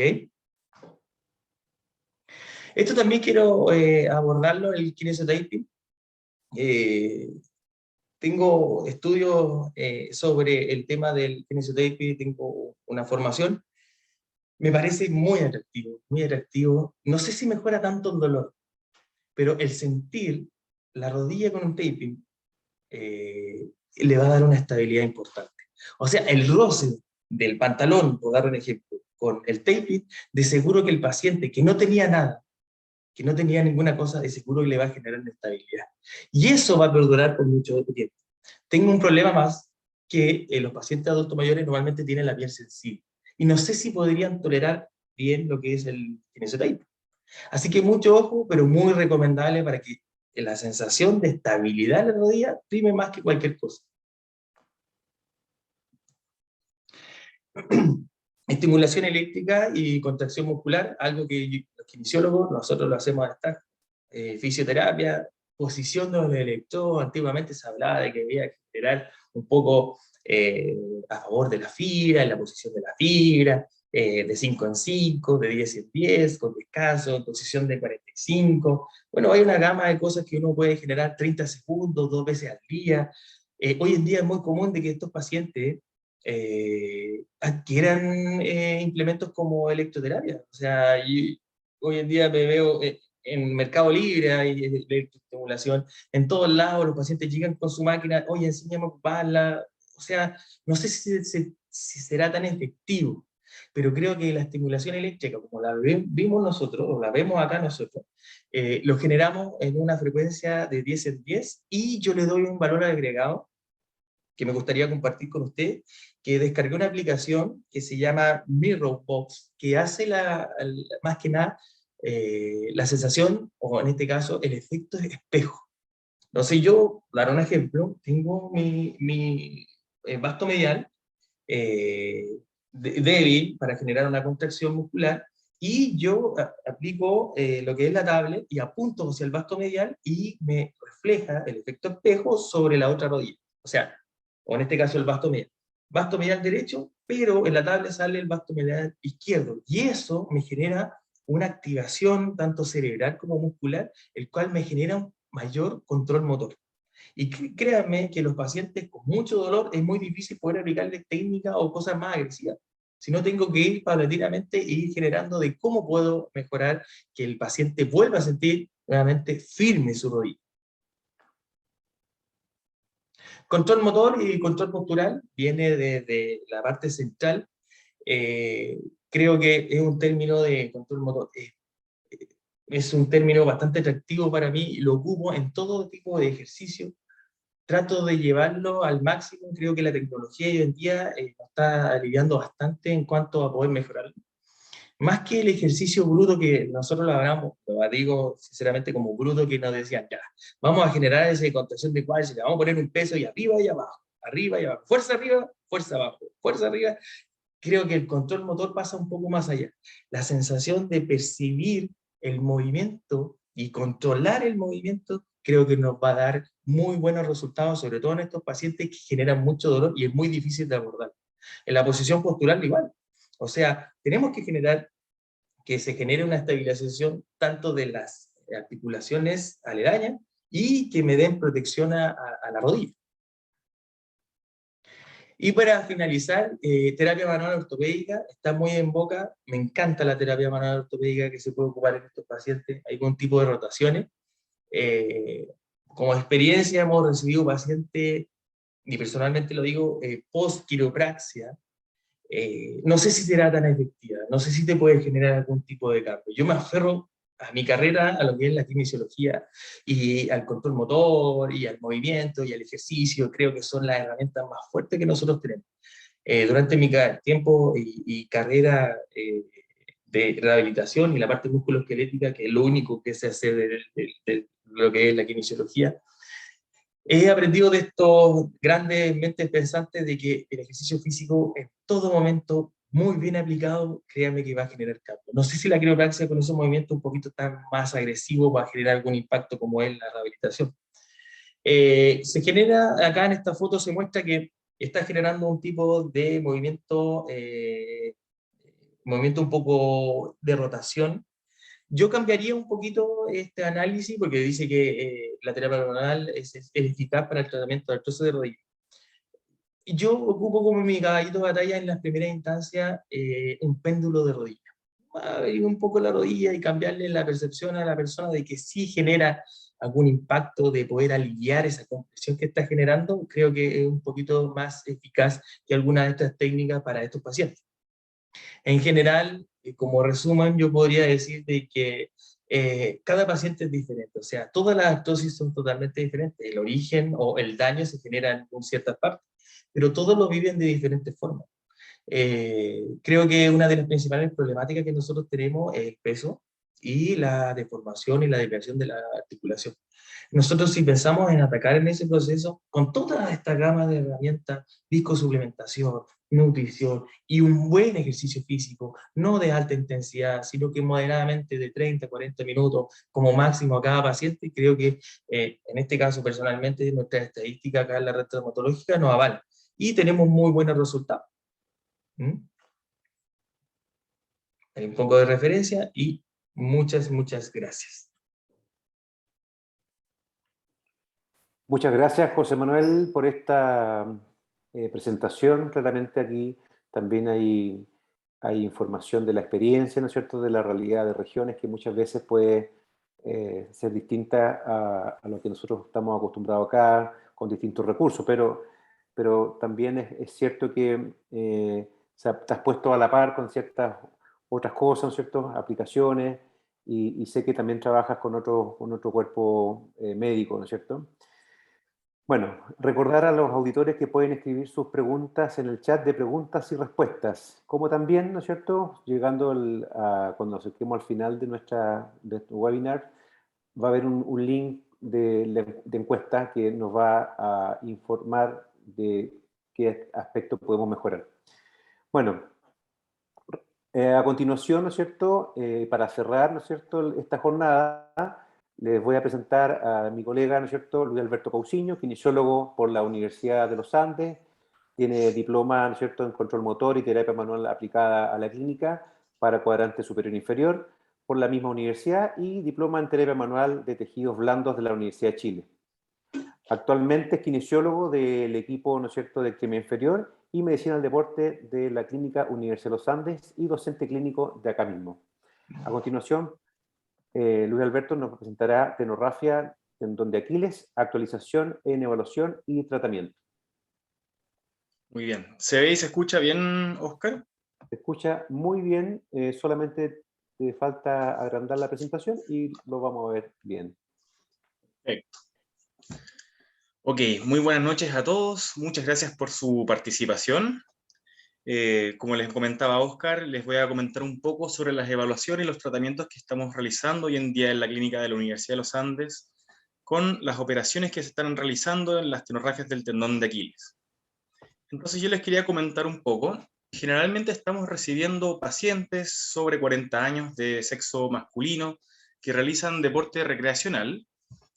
Esto también quiero abordarlo, el kinesiotaping. Tengo estudios sobre el tema del kinesiotaping, tengo una formación. Me parece muy atractivo, muy atractivo. No sé si mejora tanto el dolor, pero el sentir la rodilla con un taping le va a dar una estabilidad importante. O sea, el roce del pantalón, por dar un ejemplo, con el taping, de seguro que el paciente que no tenía nada, que no tenía ninguna cosa, de seguro le va a generar inestabilidad. Y eso va a perdurar por mucho tiempo. Tengo un problema más, que los pacientes adultos mayores normalmente tienen la piel sensible. Y no sé si podrían tolerar bien lo que es el kinesiotaping. Así que mucho ojo, pero muy recomendable para que la sensación de estabilidad en la rodilla prime más que cualquier cosa. Estimulación eléctrica y contracción muscular, algo que los kinesiólogos, nosotros lo hacemos hasta fisioterapia, posición de los electrodos. Antiguamente se hablaba de que había que generar un poco a favor de la fibra, en la posición de la fibra, de 5 en 5, de 10 en 10, con descanso, en posición de 45. Bueno, hay una gama de cosas que uno puede generar 30 segundos, 2 veces al día. Hoy en día es muy común de que estos pacientes adquieran implementos como electroterapia. O sea, hoy en día me veo en Mercado Libre, hay electroestimulación, en todos lados los pacientes llegan con su máquina, oye, enséñame a ocuparla. O sea, no sé si será tan efectivo, pero creo que la estimulación eléctrica, como la vimos nosotros, o la vemos acá nosotros, lo generamos en una frecuencia de 10 en 10, y yo le doy un valor agregado que me gustaría compartir con usted, que descargué una aplicación que se llama Mirrorbox, que hace más que nada la sensación, o en este caso, el efecto de espejo. Entonces yo, dar un ejemplo, tengo mi vasto medial débil para generar una contracción muscular, y yo aplico lo que es la tablet y apunto hacia el vasto medial y me refleja el efecto espejo sobre la otra rodilla. O sea, o en este caso el vasto medial. Vasto medial derecho, pero en la tablet sale el vasto medial izquierdo. Y eso me genera una activación tanto cerebral como muscular, el cual me genera un mayor control motor. Y créanme que los pacientes con mucho dolor es muy difícil poder aplicarles técnicas o cosas más agresivas. Si no, tengo que ir paulatinamente e ir generando de cómo puedo mejorar que el paciente vuelva a sentir nuevamente firme su rodilla. Control motor y control postural viene desde la parte central. Creo que es un término de control motor. Es un término bastante atractivo para mí y lo ocupo en todo tipo de ejercicio. Trato de llevarlo al máximo. Creo que la tecnología hoy en día nos está aliviando bastante en cuanto a poder mejorarlo. Más que el ejercicio bruto que nosotros lo hablamos, lo digo sinceramente como bruto, que nos decían, ya, vamos a generar esa contracción de cuádriceps, vamos a poner un peso y arriba y abajo, fuerza arriba, fuerza abajo, fuerza arriba. Creo que el control motor pasa un poco más allá. La sensación de percibir el movimiento y controlar el movimiento, creo que nos va a dar muy buenos resultados, sobre todo en estos pacientes que generan mucho dolor y es muy difícil de abordar. En la posición postural igual. O sea, tenemos que generar que se genere una estabilización tanto de las articulaciones aledañas y que me den protección a la rodilla. Y para finalizar, terapia manual ortopédica está muy en boca. Me encanta la terapia manual ortopédica que se puede ocupar en estos pacientes. Hay algún tipo de rotaciones. Como experiencia hemos recibido pacientes, y personalmente lo digo, post-quiropraxia, no sé si será tan efectiva, no sé si te puede generar algún tipo de cambio. Yo me aferro a mi carrera, a lo que es la kinesiología, y al control motor, y al movimiento, y al ejercicio. Creo que son las herramientas más fuertes que nosotros tenemos. Durante mi tiempo y carrera de rehabilitación y la parte musculoesquelética, que es lo único que se hace de lo que es la kinesiología, he aprendido de estos grandes mentes pensantes de que el ejercicio físico en todo momento, muy bien aplicado, créanme que va a generar cambio. No sé si la quiropraxia con esos movimientos un poquito tan más agresivos va a generar algún impacto como es la rehabilitación. Se genera, acá en esta foto se muestra que está generando un tipo de movimiento un poco de rotación. Yo cambiaría un poquito este análisis porque dice que la terapia hormonal es eficaz para el tratamiento de artrosis de rodilla. Y yo ocupo como mi caballito de batalla en las primeras instancias un péndulo de rodilla. Abrir un poco la rodilla y cambiarle la percepción a la persona de que sí genera algún impacto, de poder aliviar esa compresión que está generando. Creo que es un poquito más eficaz que alguna de estas técnicas para estos pacientes. En general, como resumen, yo podría decir de que cada paciente es diferente, o sea, todas las artrosis son totalmente diferentes, el origen o el daño se genera en ciertas partes, pero todos lo viven de diferentes formas. Creo que una de las principales problemáticas que nosotros tenemos es el peso y la deformación y la desviación de la articulación. Nosotros si pensamos en atacar en ese proceso, con toda esta gama de herramientas, viscosuplementación, nutrición y un buen ejercicio físico, no de alta intensidad, sino que moderadamente de 30 a 40 minutos como máximo a cada paciente, creo que en este caso personalmente nuestra estadística acá en la red traumatológica nos avala y tenemos muy buenos resultados. Hay un poco de referencia y muchas gracias. Muchas gracias, José Manuel, por esta presentación. Claramente aquí también hay información de la experiencia, ¿no es cierto?, de la realidad de regiones que muchas veces puede ser distinta a lo que nosotros estamos acostumbrados acá, con distintos recursos, pero también es cierto que te has puesto a la par con ciertas otras cosas, ¿no es cierto?, aplicaciones, y sé que también trabajas con otro cuerpo médico, ¿no es cierto? Bueno, recordar a los auditores que pueden escribir sus preguntas en el chat de preguntas y respuestas, como también, ¿no es cierto?, llegando cuando acerquemos al final de nuestro webinar, va a haber un link de encuesta que nos va a informar de qué aspecto podemos mejorar. Bueno, a continuación, ¿no es cierto?, para cerrar, ¿no es cierto?, esta jornada, les voy a presentar a mi colega, ¿no es cierto?, Luis Alberto Cousiño, kinesiólogo por la Universidad de los Andes, tiene diploma, ¿no es cierto?, en control motor y terapia manual aplicada a la clínica para cuadrante superior e inferior por la misma universidad y diploma en terapia manual de tejidos blandos de la Universidad de Chile. Actualmente es kinesiólogo del equipo, ¿no es cierto?, de extremidad inferior y medicina del deporte de la Clínica Universidad de los Andes y docente clínico de acá mismo. A continuación, Luis Alberto nos presentará tenorrafia, tendón de Aquiles, actualización en evaluación y tratamiento. Muy bien. ¿Se ve y se escucha bien, Oscar? Se escucha muy bien, solamente te falta agrandar la presentación y lo vamos a ver bien. Perfecto. Ok, muy buenas noches a todos. Muchas gracias por su participación. Como les comentaba Oscar, les voy a comentar un poco sobre las evaluaciones y los tratamientos que estamos realizando hoy en día en la clínica de la Universidad de los Andes con las operaciones que se están realizando en las tenorragias del tendón de Aquiles. Entonces yo les quería comentar un poco. Generalmente estamos recibiendo pacientes sobre 40 años de sexo masculino que realizan deporte recreacional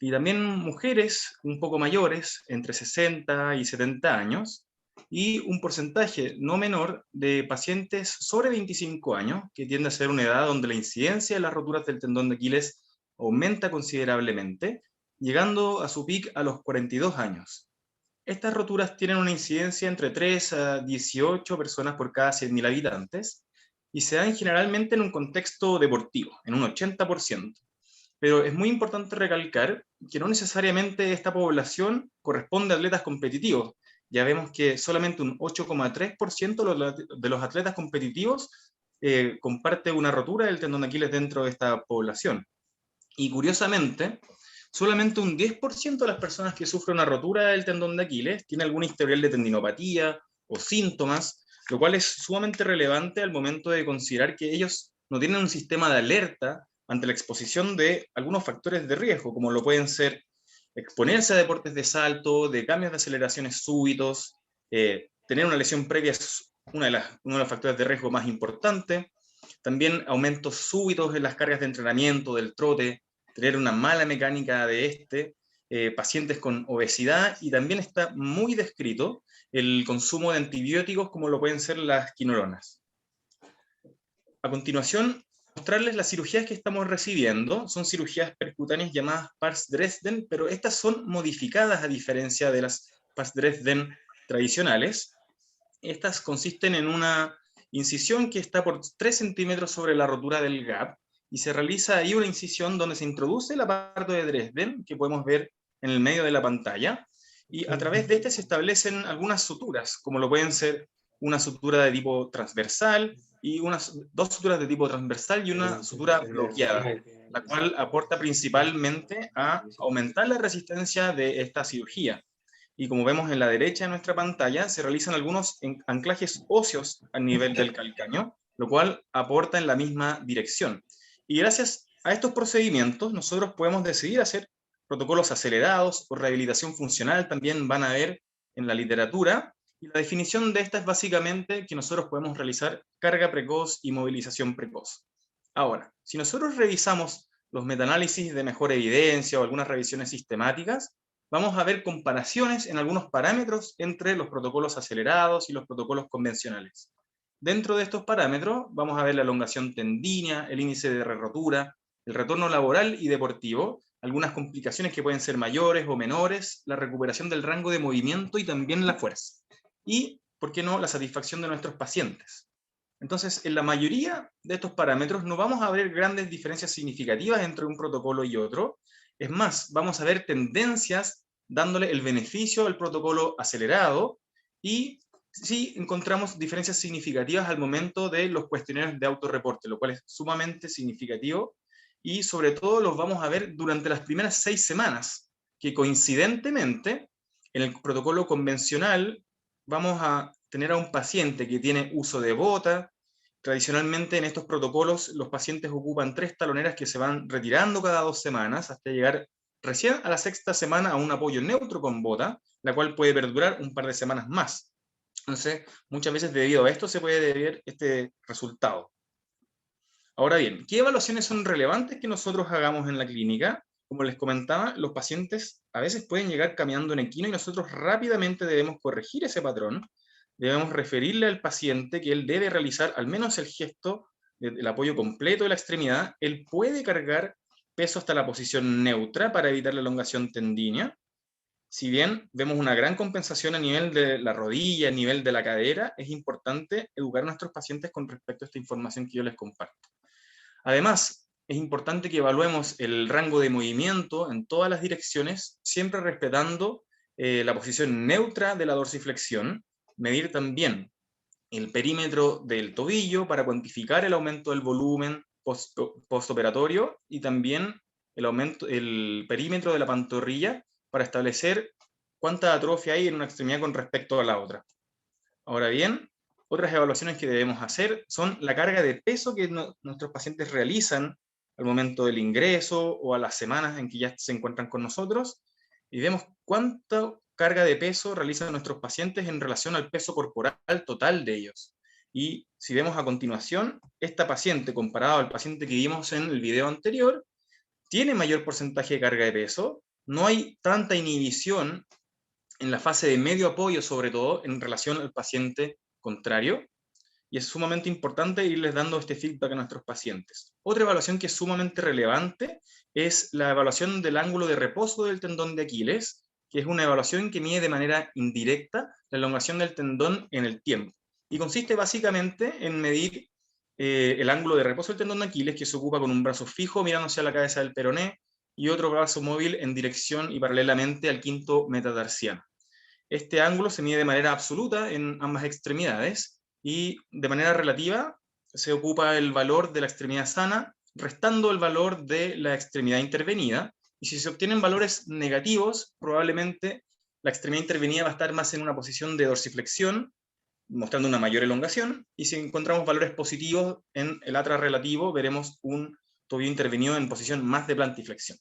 y también mujeres un poco mayores, entre 60 y 70 años, y un porcentaje no menor de pacientes sobre 25 años, que tiende a ser una edad donde la incidencia de las roturas del tendón de Aquiles aumenta considerablemente, llegando a su pic a los 42 años. Estas roturas tienen una incidencia entre 3 a 18 personas por cada 100.000 habitantes y se dan generalmente en un contexto deportivo, en un 80%. Pero es muy importante recalcar que no necesariamente esta población corresponde a atletas competitivos, ya vemos que solamente un 8,3% de los atletas competitivos comparte una rotura del tendón de Aquiles dentro de esta población. Y curiosamente, solamente un 10% de las personas que sufren una rotura del tendón de Aquiles tiene algún historial de tendinopatía o síntomas, lo cual es sumamente relevante al momento de considerar que ellos no tienen un sistema de alerta ante la exposición de algunos factores de riesgo, como lo pueden ser exponerse a deportes de salto, de cambios de aceleraciones súbitos, tener una lesión previa es uno de los factores de riesgo más importantes, también aumentos súbitos en las cargas de entrenamiento, del trote, tener una mala mecánica de pacientes con obesidad, y también está muy descrito el consumo de antibióticos como lo pueden ser las quinolonas. A continuación, mostrarles las cirugías que estamos recibiendo. Son cirugías percutáneas llamadas Pars Dresden, pero estas son modificadas a diferencia de las Pars Dresden tradicionales. Estas consisten en una incisión que está por 3 centímetros sobre la rotura del gap, y se realiza ahí una incisión donde se introduce el aparato de Dresden, que podemos ver en el medio de la pantalla, y a través de este se establecen algunas suturas, como lo pueden ser una sutura de tipo transversal, y dos suturas de tipo transversal y una sutura bloqueada, la cual aporta principalmente a aumentar la resistencia de esta cirugía. Y como vemos en la derecha de nuestra pantalla, se realizan algunos anclajes óseos a nivel del calcáneo, lo cual aporta en la misma dirección. Y gracias a estos procedimientos, nosotros podemos decidir hacer protocolos acelerados o rehabilitación funcional, también van a ver en la literatura. Y la definición de esta es básicamente que nosotros podemos realizar carga precoz y movilización precoz. Ahora, si nosotros revisamos los metaanálisis de mejor evidencia o algunas revisiones sistemáticas, vamos a ver comparaciones en algunos parámetros entre los protocolos acelerados y los protocolos convencionales. Dentro de estos parámetros vamos a ver la elongación tendínea, el índice de rotura, el retorno laboral y deportivo, algunas complicaciones que pueden ser mayores o menores, la recuperación del rango de movimiento y también la fuerza. Y, ¿por qué no?, la satisfacción de nuestros pacientes. Entonces, en la mayoría de estos parámetros no vamos a ver grandes diferencias significativas entre un protocolo y otro. Es más, vamos a ver tendencias dándole el beneficio al protocolo acelerado, y sí encontramos diferencias significativas al momento de los cuestionarios de autorreporte, lo cual es sumamente significativo, y sobre todo los vamos a ver durante las primeras 6 semanas, que coincidentemente en el protocolo convencional vamos a tener a un paciente que tiene uso de bota. Tradicionalmente en estos protocolos los pacientes ocupan 3 taloneras que se van retirando cada 2 semanas hasta llegar recién a la 6ª semana a un apoyo neutro con bota, la cual puede perdurar un par de semanas más. Entonces, muchas veces debido a esto se puede ver este resultado. Ahora bien, ¿qué evaluaciones son relevantes que nosotros hagamos en la clínica? Como les comentaba, los pacientes a veces pueden llegar caminando en equino y nosotros rápidamente debemos corregir ese patrón. Debemos referirle al paciente que él debe realizar al menos el gesto del apoyo completo de la extremidad. Él puede cargar peso hasta la posición neutra para evitar la elongación tendínea. Si bien vemos una gran compensación a nivel de la rodilla, a nivel de la cadera, es importante educar a nuestros pacientes con respecto a esta información que yo les comparto. Además, es importante que evaluemos el rango de movimiento en todas las direcciones, siempre respetando la posición neutra de la dorsiflexión. Medir también el perímetro del tobillo para cuantificar el aumento del volumen postoperatorio, y también el perímetro de la pantorrilla para establecer cuánta atrofia hay en una extremidad con respecto a la otra. Ahora bien, otras evaluaciones que debemos hacer son la carga de peso que nuestros pacientes realizan al momento del ingreso o a las semanas en que ya se encuentran con nosotros, y vemos cuánta carga de peso realizan nuestros pacientes en relación al peso corporal total de ellos. Y si vemos a continuación, esta paciente comparado al paciente que vimos en el video anterior, tiene mayor porcentaje de carga de peso, no hay tanta inhibición en la fase de medio apoyo, sobre todo en relación al paciente contrario, y es sumamente importante irles dando este feedback a nuestros pacientes. Otra evaluación que es sumamente relevante es la evaluación del ángulo de reposo del tendón de Aquiles, que es una evaluación que mide de manera indirecta la elongación del tendón en el tiempo, y consiste básicamente en medir el ángulo de reposo del tendón de Aquiles, que se ocupa con un brazo fijo mirando hacia la cabeza del peroné y otro brazo móvil en dirección y paralelamente al quinto metatarsiano. Este ángulo se mide de manera absoluta en ambas extremidades y de manera relativa se ocupa el valor de la extremidad sana restando el valor de la extremidad intervenida, y si se obtienen valores negativos, probablemente la extremidad intervenida va a estar más en una posición de dorsiflexión, mostrando una mayor elongación, y si encontramos valores positivos en el atra relativo, veremos un tobillo intervenido en posición más de plantiflexión.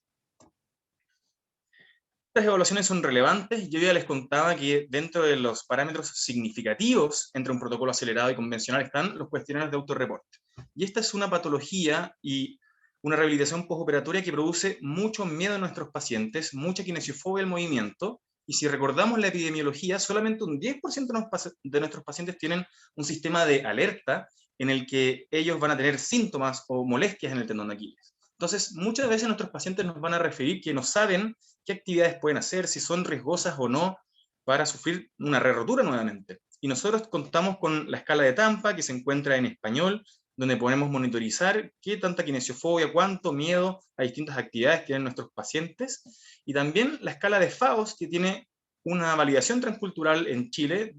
Estas evaluaciones son relevantes. Yo ya les contaba que dentro de los parámetros significativos entre un protocolo acelerado y convencional están los cuestionarios de autorreporte. Y esta es una patología y una rehabilitación postoperatoria que produce mucho miedo en nuestros pacientes, mucha kinesiofobia al movimiento, y si recordamos la epidemiología, solamente un 10% de nuestros pacientes tienen un sistema de alerta en el que ellos van a tener síntomas o molestias en el tendón de Aquiles. Entonces, muchas veces nuestros pacientes nos van a referir que no saben qué actividades pueden hacer, si son riesgosas o no, para sufrir una re-rotura nuevamente. Y nosotros contamos con la escala de Tampa, que se encuentra en español, donde podemos monitorizar qué tanta kinesiofobia, cuánto miedo a distintas actividades tienen nuestros pacientes, y también la escala de FAOS, que tiene una validación transcultural en Chile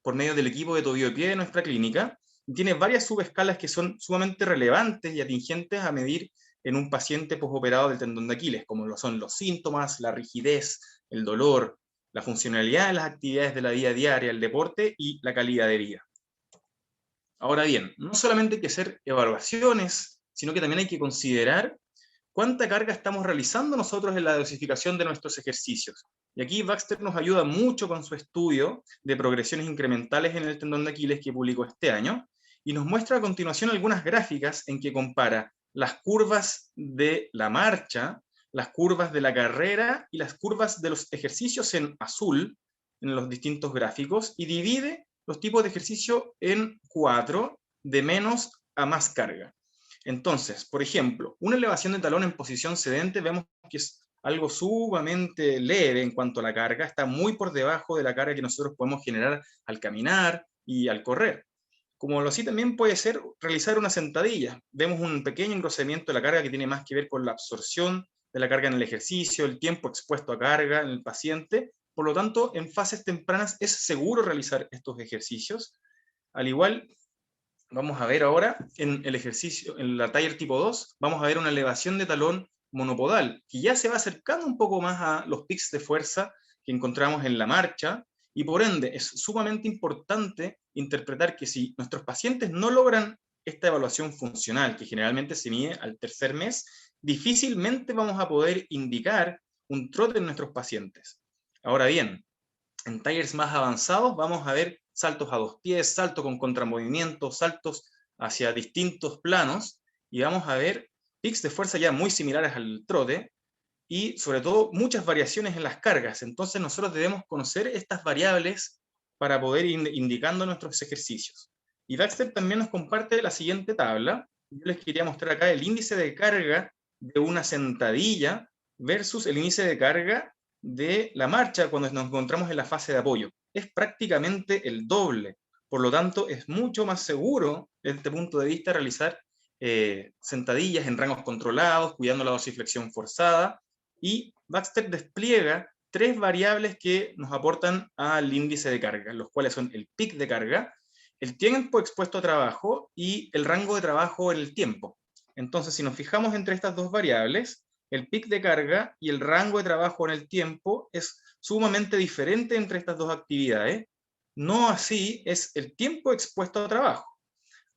por medio del equipo de tobillo de pie de nuestra clínica, y tiene varias subescalas que son sumamente relevantes y atingentes a medir en un paciente postoperado del tendón de Aquiles, como lo son los síntomas, la rigidez, el dolor, la funcionalidad de las actividades de la vida diaria, el deporte y la calidad de vida. Ahora bien, no solamente hay que hacer evaluaciones, sino que también hay que considerar cuánta carga estamos realizando nosotros en la dosificación de nuestros ejercicios. Y aquí Baxter nos ayuda mucho con su estudio de progresiones incrementales en el tendón de Aquiles que publicó este año, y nos muestra a continuación algunas gráficas en que compara las curvas de la marcha, las curvas de la carrera y las curvas de los ejercicios en azul en los distintos gráficos, y divide los tipos de ejercicio en 4, de menos a más carga. Entonces, por ejemplo, una elevación de talón en posición sedente vemos que es algo sumamente leve en cuanto a la carga, está muy por debajo de la carga que nosotros podemos generar al caminar y al correr. Como lo así también puede ser realizar una sentadilla. Vemos un pequeño engrosamiento de la carga que tiene más que ver con la absorción de la carga en el ejercicio, el tiempo expuesto a carga en el paciente. Por lo tanto, en fases tempranas es seguro realizar estos ejercicios. Al igual, vamos a ver ahora en el ejercicio, en la Tiger tipo 2, vamos a ver una elevación de talón monopodal, que ya se va acercando un poco más a los pics de fuerza que encontramos en la marcha, y por ende es sumamente importante interpretar que si nuestros pacientes no logran esta evaluación funcional, que generalmente se mide al tercer mes, difícilmente vamos a poder indicar un trote en nuestros pacientes. Ahora bien, en talleres más avanzados vamos a ver saltos a 2 pies, saltos con contramovimiento, saltos hacia distintos planos, y vamos a ver pics de fuerza ya muy similares al trote, y sobre todo muchas variaciones en las cargas. Entonces nosotros debemos conocer estas variables para poder ir indicando nuestros ejercicios. Y Baxter también nos comparte la siguiente tabla. Yo les quería mostrar acá el índice de carga de una sentadilla versus el índice de carga de la marcha cuando nos encontramos en la fase de apoyo. Es prácticamente el doble. Por lo tanto, es mucho más seguro desde este punto de vista realizar sentadillas en rangos controlados, cuidando la dorsiflexión forzada, y Baxter despliega 3 variables que nos aportan al índice de carga, los cuales son el pic de carga, el tiempo expuesto a trabajo y el rango de trabajo en el tiempo. Entonces, si nos fijamos entre estas 2 variables, el pic de carga y el rango de trabajo en el tiempo es sumamente diferente entre estas 2 actividades. No así es el tiempo expuesto a trabajo.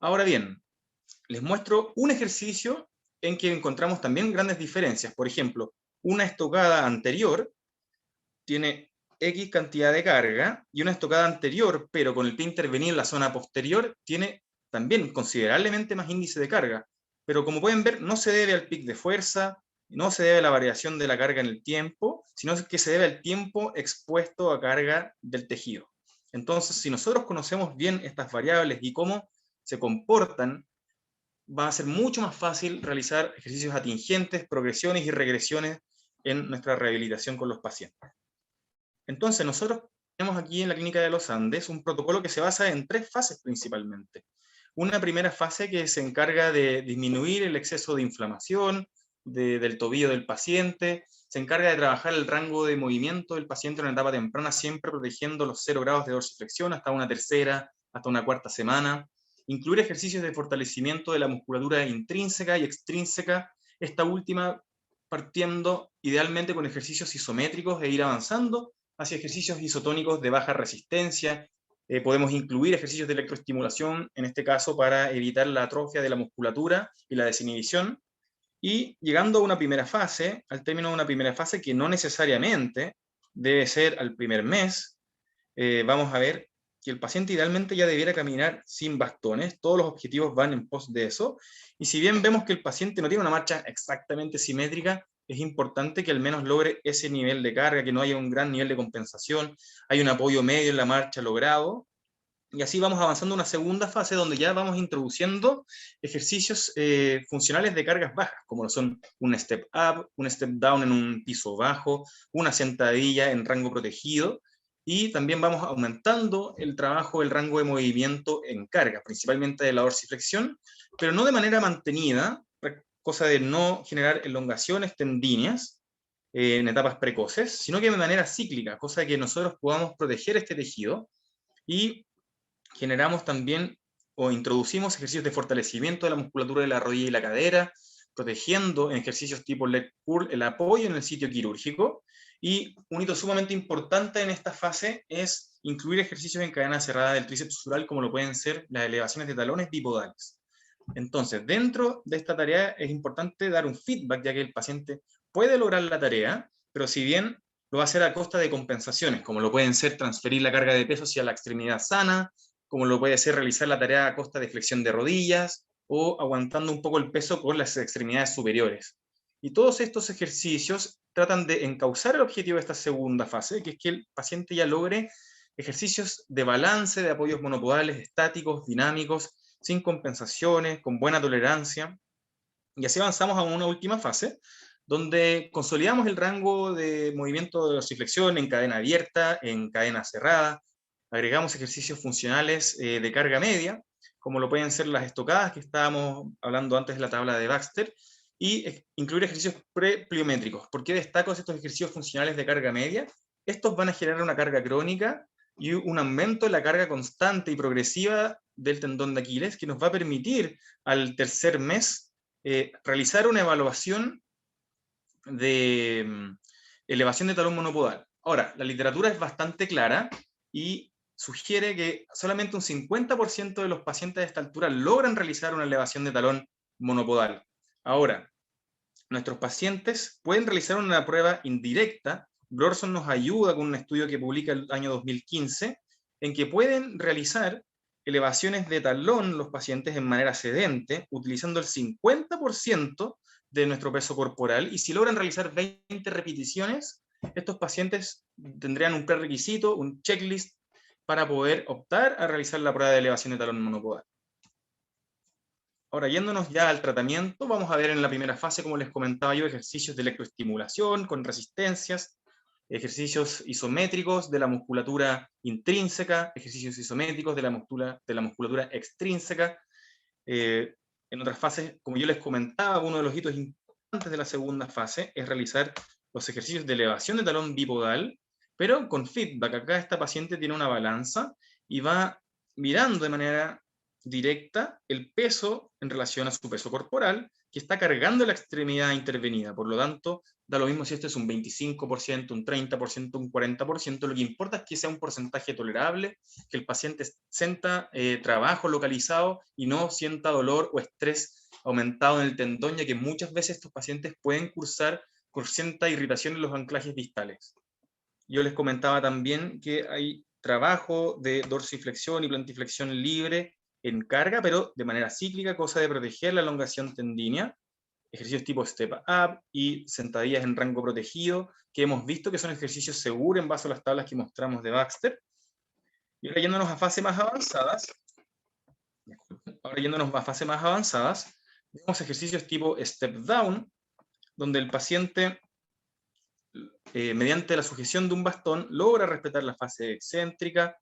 Ahora bien, les muestro un ejercicio en que encontramos también grandes diferencias. Por ejemplo, una estocada anterior tiene X cantidad de carga, y una estocada anterior, pero con el pie intervenido en la zona posterior, tiene también considerablemente más índice de carga. Pero como pueden ver, no se debe al pic de fuerza, no se debe a la variación de la carga en el tiempo, sino que se debe al tiempo expuesto a carga del tejido. Entonces, si nosotros conocemos bien estas variables y cómo se comportan, va a ser mucho más fácil realizar ejercicios atingentes, progresiones y regresiones en nuestra rehabilitación con los pacientes. Entonces, nosotros tenemos aquí en la Clínica de los Andes un protocolo que se basa en 3 fases principalmente. Una primera fase que se encarga de disminuir el exceso de inflamación, del tobillo del paciente, se encarga de trabajar el rango de movimiento del paciente en una etapa temprana, siempre protegiendo los 0 grados de dorsiflexión hasta una tercera, hasta una cuarta semana. Incluir ejercicios de fortalecimiento de la musculatura intrínseca y extrínseca, esta última partiendo idealmente con ejercicios isométricos e ir avanzando hacia ejercicios isotónicos de baja resistencia. Podemos incluir ejercicios de electroestimulación, en este caso para evitar la atrofia de la musculatura y la desinhibición. Y llegando a una primera fase, al término de una primera fase que no necesariamente debe ser al primer mes, vamos a ver que el paciente idealmente ya debiera caminar sin bastones, todos los objetivos van en pos de eso, y si bien vemos que el paciente no tiene una marcha exactamente simétrica, es importante que al menos logre ese nivel de carga, que no haya un gran nivel de compensación, hay un apoyo medio en la marcha logrado, y así vamos avanzando a una segunda fase donde ya vamos introduciendo ejercicios funcionales de cargas bajas, como lo son un step up, un step down en un piso bajo, una sentadilla en rango protegido, y también vamos aumentando el trabajo del rango de movimiento en carga, principalmente de la dorsiflexión, pero no de manera mantenida, cosa de no generar elongaciones tendíneas en etapas precoces, sino que de manera cíclica, cosa de que nosotros podamos proteger este tejido, y generamos también o introducimos ejercicios de fortalecimiento de la musculatura de la rodilla y la cadera, protegiendo en ejercicios tipo leg curl el apoyo en el sitio quirúrgico. Y un hito sumamente importante en esta fase es incluir ejercicios en cadena cerrada del tríceps sural, como lo pueden ser las elevaciones de talones bipodales. Entonces, dentro de esta tarea es importante dar un feedback, ya que el paciente puede lograr la tarea, pero si bien lo va a hacer a costa de compensaciones, como lo pueden ser transferir la carga de peso hacia la extremidad sana, como lo puede ser realizar la tarea a costa de flexión de rodillas, o aguantando un poco el peso con las extremidades superiores. Y todos estos ejercicios tratan de encauzar el objetivo de esta segunda fase, que es que el paciente ya logre ejercicios de balance de apoyos monopodales, estáticos, dinámicos, sin compensaciones, con buena tolerancia. Y así avanzamos a una última fase, donde consolidamos el rango de movimiento de dorsiflexión en cadena abierta, en cadena cerrada, agregamos ejercicios funcionales de carga media, como lo pueden ser las estocadas que estábamos hablando antes de la tabla de Baxter, y incluir ejercicios prepliométricos. ¿Por qué destaco estos ejercicios funcionales de carga media? Estos van a generar una carga crónica y un aumento de la carga constante y progresiva del tendón de Aquiles, que nos va a permitir al tercer mes realizar una evaluación de elevación de talón monopodal. Ahora, la literatura es bastante clara y sugiere que solamente un 50% de los pacientes de esta altura logran realizar una elevación de talón monopodal. Ahora, nuestros pacientes pueden realizar una prueba indirecta. Brorson nos ayuda con un estudio que publica el año 2015, en que pueden realizar elevaciones de talón los pacientes en manera sedente, utilizando el 50% de nuestro peso corporal, y si logran realizar 20 repeticiones, estos pacientes tendrían un prerequisito, un checklist, para poder optar a realizar la prueba de elevación de talón monopodal. Ahora, yéndonos ya al tratamiento, vamos a ver en la primera fase, como les comentaba yo, ejercicios de electroestimulación con resistencias, ejercicios isométricos de la musculatura intrínseca, ejercicios isométricos de la musculatura extrínseca. En otras fases, como yo les comentaba, uno de los hitos importantes de la segunda fase es realizar los ejercicios de elevación de talón bipodal, pero con feedback. Acá esta paciente tiene una balanza y va mirando de manera directa el peso en relación a su peso corporal, que está cargando la extremidad intervenida. Por lo tanto, da lo mismo si este es un 25%, un 30%, un 40%, lo que importa es que sea un porcentaje tolerable, que el paciente sienta trabajo localizado y no sienta dolor o estrés aumentado en el tendón, ya que muchas veces estos pacientes pueden cursar con cierta irritación en los anclajes distales. Yo les comentaba también que hay trabajo de dorsiflexión y plantiflexión libre en carga, pero de manera cíclica, cosa de proteger la elongación tendínea, ejercicios tipo step up y sentadillas en rango protegido, que hemos visto que son ejercicios seguros en base a las tablas que mostramos de Baxter. Y ahora yéndonos a fases más avanzadas, vemos ejercicios tipo step down, donde el paciente, mediante la sujeción de un bastón, logra respetar la fase excéntrica,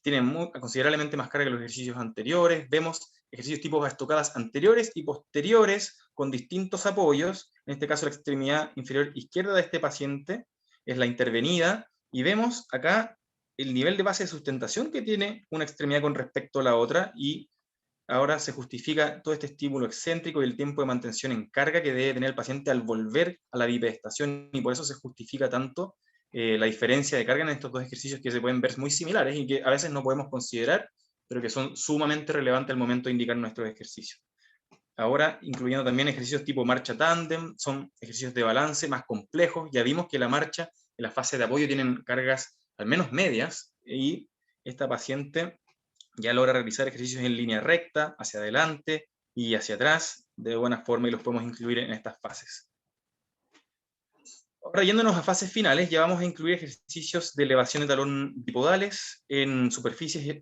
tiene considerablemente más carga que los ejercicios anteriores. Vemos ejercicios tipo estocadas anteriores y posteriores con distintos apoyos, en este caso la extremidad inferior izquierda de este paciente, es la intervenida, y vemos acá el nivel de base de sustentación que tiene una extremidad con respecto a la otra, y ahora se justifica todo este estímulo excéntrico y el tiempo de mantención en carga que debe tener el paciente al volver a la bipedestación, y por eso se justifica tanto la diferencia de carga en estos dos ejercicios que se pueden ver muy similares y que a veces no podemos considerar, pero que son sumamente relevantes al momento de indicar nuestros ejercicios. Ahora, incluyendo también ejercicios tipo marcha tándem, son ejercicios de balance más complejos. Ya vimos que la marcha en la fase de apoyo tienen cargas al menos medias, y esta paciente ya logra realizar ejercicios en línea recta, hacia adelante y hacia atrás, de buena forma, y los podemos incluir en estas fases. Ahora, yéndonos a fases finales, ya vamos a incluir ejercicios de elevación de talón bipodales en superficies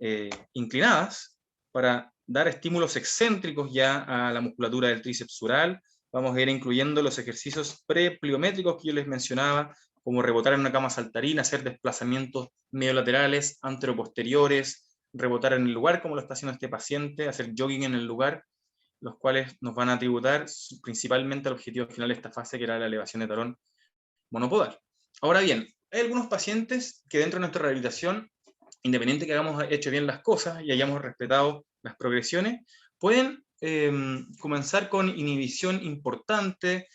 inclinadas, para dar estímulos excéntricos ya a la musculatura del tríceps sural. Vamos a ir incluyendo los ejercicios prepliométricos que yo les mencionaba, como rebotar en una cama saltarina, hacer desplazamientos mediolaterales, anteroposteriores, rebotar en el lugar, como lo está haciendo este paciente, hacer jogging en el lugar, los cuales nos van a tributar principalmente al objetivo final de esta fase, que era la elevación de talón monopodal. Ahora bien, hay algunos pacientes que dentro de nuestra rehabilitación, independiente que hayamos hecho bien las cosas y hayamos respetado las progresiones, pueden comenzar con inhibición importante.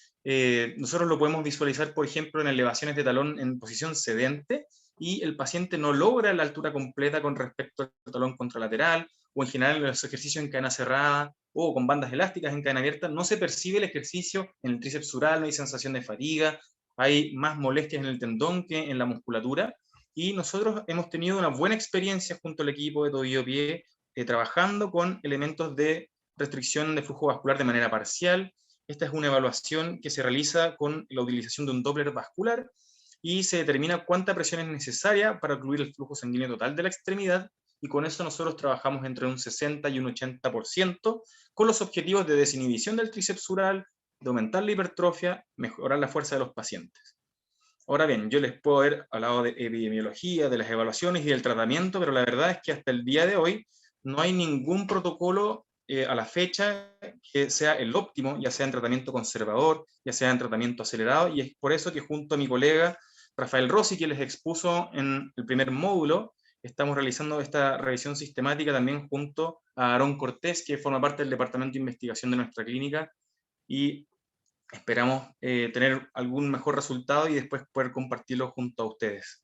Nosotros lo podemos visualizar, por ejemplo, en elevaciones de talón en posición sedente, y el paciente no logra la altura completa con respecto al talón contralateral, o en general en los ejercicios en cadena cerrada o con bandas elásticas en cadena abierta, no se percibe el ejercicio en el tríceps sural, no hay sensación de fatiga, hay más molestias en el tendón que en la musculatura, y nosotros hemos tenido una buena experiencia junto al equipo de tobillo-pie, trabajando con elementos de restricción de flujo vascular de manera parcial. Esta es una evaluación que se realiza con la utilización de un Doppler vascular, y se determina cuánta presión es necesaria para ocluir el flujo sanguíneo total de la extremidad, y con eso nosotros trabajamos entre un 60 y un 80%, con los objetivos de desinhibición del tríceps sural, de aumentar la hipertrofia, mejorar la fuerza de los pacientes. Ahora bien, yo les puedo haber hablado de epidemiología, de las evaluaciones y del tratamiento, pero la verdad es que hasta el día de hoy no hay ningún protocolo a la fecha que sea el óptimo, ya sea en tratamiento conservador, ya sea en tratamiento acelerado, y es por eso que junto a mi colega Rafael Rossi, que les expuso en el primer módulo, estamos realizando esta revisión sistemática también junto a Aarón Cortés, que forma parte del Departamento de Investigación de nuestra clínica, y esperamos tener algún mejor resultado y después poder compartirlo junto a ustedes.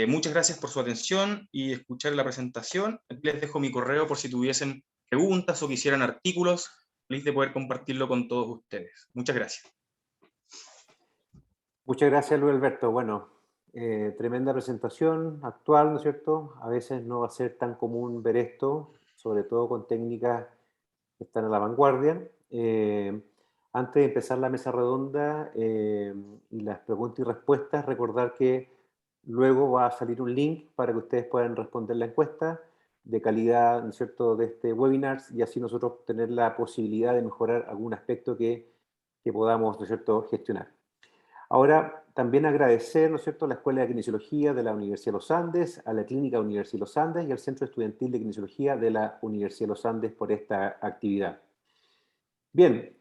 Muchas gracias por su atención y escuchar la presentación. Aquí les dejo mi correo por si tuviesen preguntas o quisieran artículos. Feliz de poder compartirlo con todos ustedes. Muchas gracias. Muchas gracias, Luis Alberto. Bueno, tremenda presentación actual, ¿no es cierto? A veces no va a ser tan común ver esto, sobre todo con técnicas que están a la vanguardia. Antes de empezar la mesa redonda y las preguntas y respuestas, recordar que luego va a salir un link para que ustedes puedan responder la encuesta de calidad, ¿no es cierto?, de este webinar, y así nosotros tener la posibilidad de mejorar algún aspecto que podamos, ¿no es cierto?, gestionar. Ahora, también agradecer, ¿no es cierto?, a la Escuela de Kinesiología de la Universidad de los Andes, a la Clínica Universidad de los Andes y al Centro Estudiantil de Kinesiología de la Universidad de los Andes por esta actividad. Bien,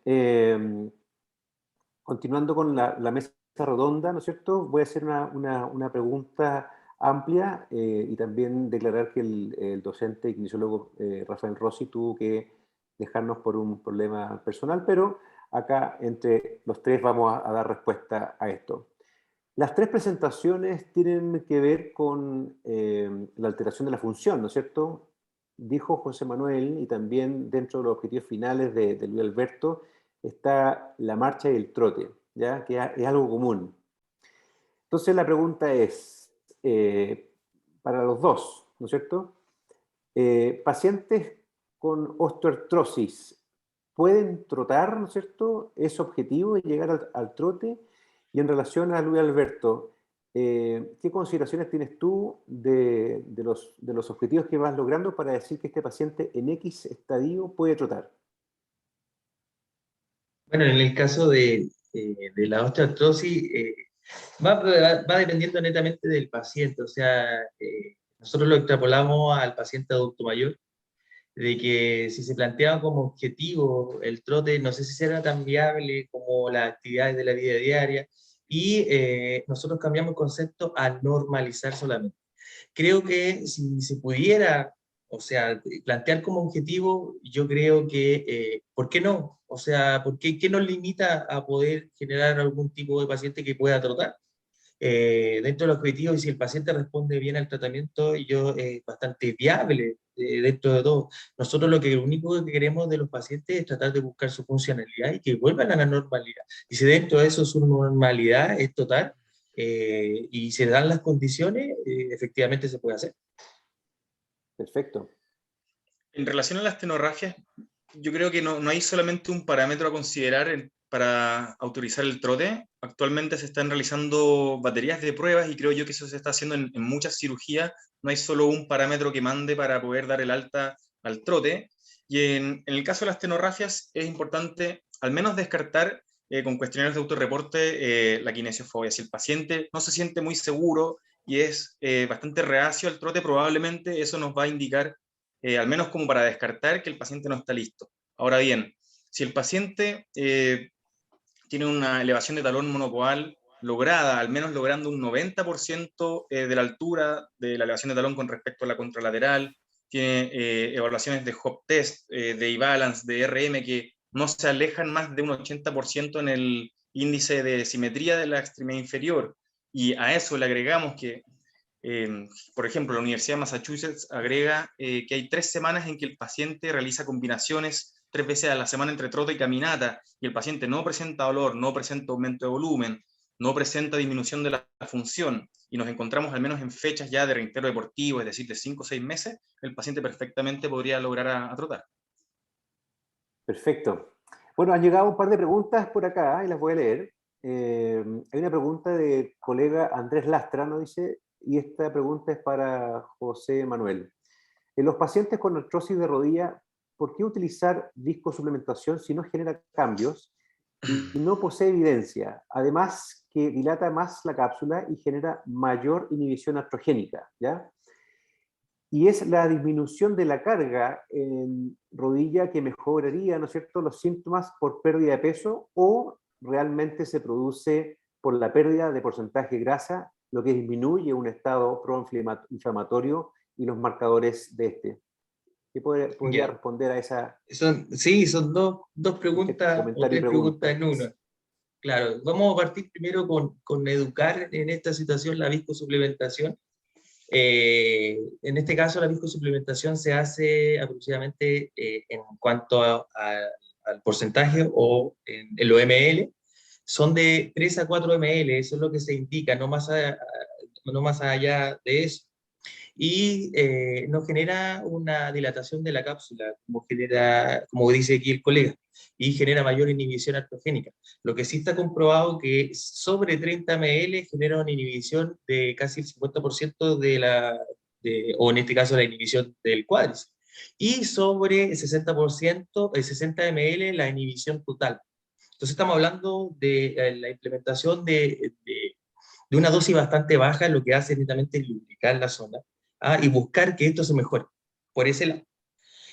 continuando con la mesa redonda, ¿no es cierto?, voy a hacer una pregunta amplia y también declarar que el docente y kinesiólogo Rafael Rossi tuvo que dejarnos por un problema personal, pero acá entre los tres vamos a dar respuesta a esto. Las tres presentaciones tienen que ver con la alteración de la función, ¿no es cierto? Dijo José Manuel, y también dentro de los objetivos finales de Luis Alberto, está la marcha y el trote, ¿ya? Que es algo común. Entonces la pregunta es, para los dos, ¿no es cierto? Pacientes con osteoartrosis, ¿pueden trotar, ¿no es cierto? ¿Es objetivo llegar al trote? Y en relación a Luis Alberto, ¿qué consideraciones tienes tú de los objetivos que vas logrando para decir que este paciente en X estadio puede trotar? Bueno, en el caso de la osteoartrosis, va dependiendo netamente del paciente. O sea, nosotros lo extrapolamos al paciente adulto mayor. de que si se planteaba como objetivo el trote, no sé si será tan viable como las actividades de la vida diaria, y nosotros cambiamos el concepto a normalizar solamente. Creo que si se pudiera, o sea, plantear como objetivo, yo creo que, ¿por qué no? O sea, ¿qué nos limita a poder generar algún tipo de paciente que pueda trotar? Dentro de los objetivos, y si el paciente responde bien al tratamiento, es bastante viable dentro de todo. Nosotros lo único que queremos de los pacientes es tratar de buscar su funcionalidad y que vuelvan a la normalidad. Y si dentro de eso su normalidad es total, y se dan las condiciones, efectivamente se puede hacer. Perfecto. En relación a las tenorragias, yo creo que no hay solamente un parámetro a considerar para autorizar el trote. Actualmente se están realizando baterías de pruebas y creo yo que eso se está haciendo en muchas cirugías. No hay solo un parámetro que mande para poder dar el alta al trote. Y en el caso de las tenorragias es importante al menos descartar con cuestionarios de autorreporte la kinesiofobia. Si el paciente no se siente muy seguro y es bastante reacio al trote, probablemente eso nos va a indicar al menos como para descartar que el paciente no está listo. Ahora bien, si el paciente tiene una elevación de talón monopoal lograda, al menos logrando un 90% de la altura de la elevación de talón con respecto a la contralateral, tiene evaluaciones de Hop test, de E-balance, de RM, que no se alejan más de un 80% en el índice de simetría de la extremidad inferior, y a eso le agregamos que por ejemplo, la Universidad de Massachusetts agrega que hay 3 semanas en que el paciente realiza combinaciones 3 veces a la semana entre trote y caminata, y el paciente no presenta dolor, no presenta aumento de volumen, no presenta disminución de la función, y nos encontramos al menos en fechas ya de reintegro deportivo, es decir, de 5 o 6 meses, el paciente perfectamente podría lograr a trotar. Perfecto. Bueno, han llegado un par de preguntas por acá y las voy a leer. Hay una pregunta de colega Andrés Lastra, ¿no? Dice, y esta pregunta es para José Manuel. En los pacientes con artrosis de rodilla, ¿por qué utilizar viscosuplementación si no genera cambios y no posee evidencia? Además, que dilata más la cápsula y genera mayor inhibición artrogénica, ¿ya? Y es la disminución de la carga en rodilla que mejoraría, ¿no es cierto?, los síntomas por pérdida de peso, o realmente se produce por la pérdida de porcentaje de grasa, lo que disminuye un estado proinflamatorio y los marcadores de este. ¿Qué podría responder a esa? Son dos preguntas o Comentario y 3 preguntas pregunta. en una. Claro, vamos a partir primero con educar en esta situación la viscosuplementación. En este caso, la viscosuplementación se hace aproximadamente en cuanto al porcentaje o en lo ml, son de 3 a 4 ml, eso es lo que se indica, no más allá de eso. Y nos genera una dilatación de la cápsula, como dice aquí el colega, y genera mayor inhibición artrogénica. Lo que sí está comprobado que sobre 30 ml genera una inhibición de casi el 50% o en este caso la inhibición del cuádriceps. Y sobre el 60%, el 60 ml la inhibición total. Entonces estamos hablando de la implementación de una dosis bastante baja, lo que hace netamente es lubricar la zona y buscar que esto se mejore por ese lado.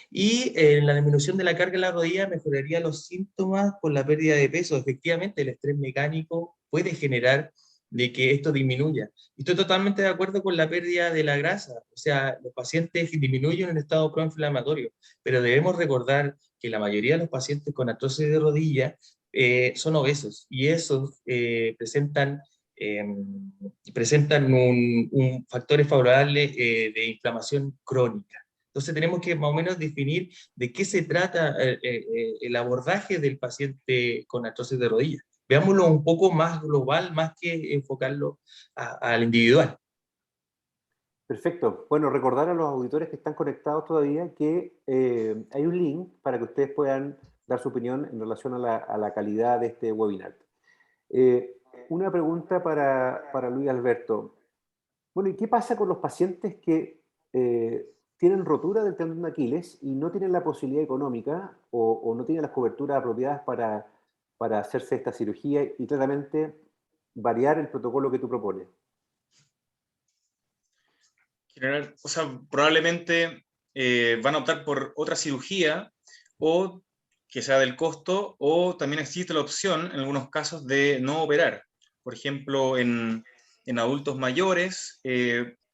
Y la disminución de la carga en la rodilla mejoraría los síntomas por la pérdida de peso. Efectivamente, el estrés mecánico puede generar de que esto disminuya. Y estoy totalmente de acuerdo con la pérdida de la grasa. O sea, los pacientes disminuyen en estado proinflamatorio, pero debemos recordar que la mayoría de los pacientes con artrosis de rodilla son obesos, y esos presentan un factores favorables de inflamación crónica. Entonces tenemos que más o menos definir de qué se trata el abordaje del paciente con artrosis de rodilla. Veámoslo un poco más global, más que enfocarlo al individual. Perfecto. Bueno, recordar a los auditores que están conectados todavía que hay un link para que ustedes puedan dar su opinión en relación a la calidad de este webinar. Una pregunta para Luis Alberto. Bueno, ¿y qué pasa con los pacientes que tienen rotura del tendón de Aquiles y no tienen la posibilidad económica o no tienen las coberturas apropiadas para hacerse esta cirugía y claramente variar el protocolo que tú propones? O sea, probablemente van a optar por otra cirugía, o que sea del costo, o también existe la opción, en algunos casos, de no operar. Por ejemplo, en adultos mayores,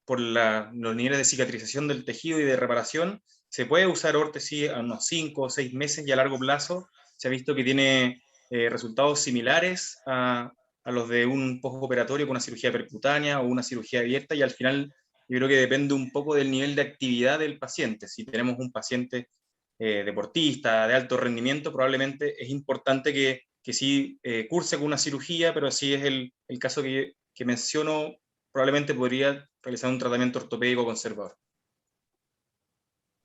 por los niveles de cicatrización del tejido y de reparación, se puede usar órtesis a unos 5 o 6 meses, y a largo plazo se ha visto que tiene resultados similares a los de un postoperatorio con una cirugía percutánea o una cirugía abierta, y al final yo creo que depende un poco del nivel de actividad del paciente. Si tenemos un paciente deportista de alto rendimiento, probablemente es importante que sí curse con una cirugía, pero si es el caso que menciono, probablemente podría realizar un tratamiento ortopédico conservador.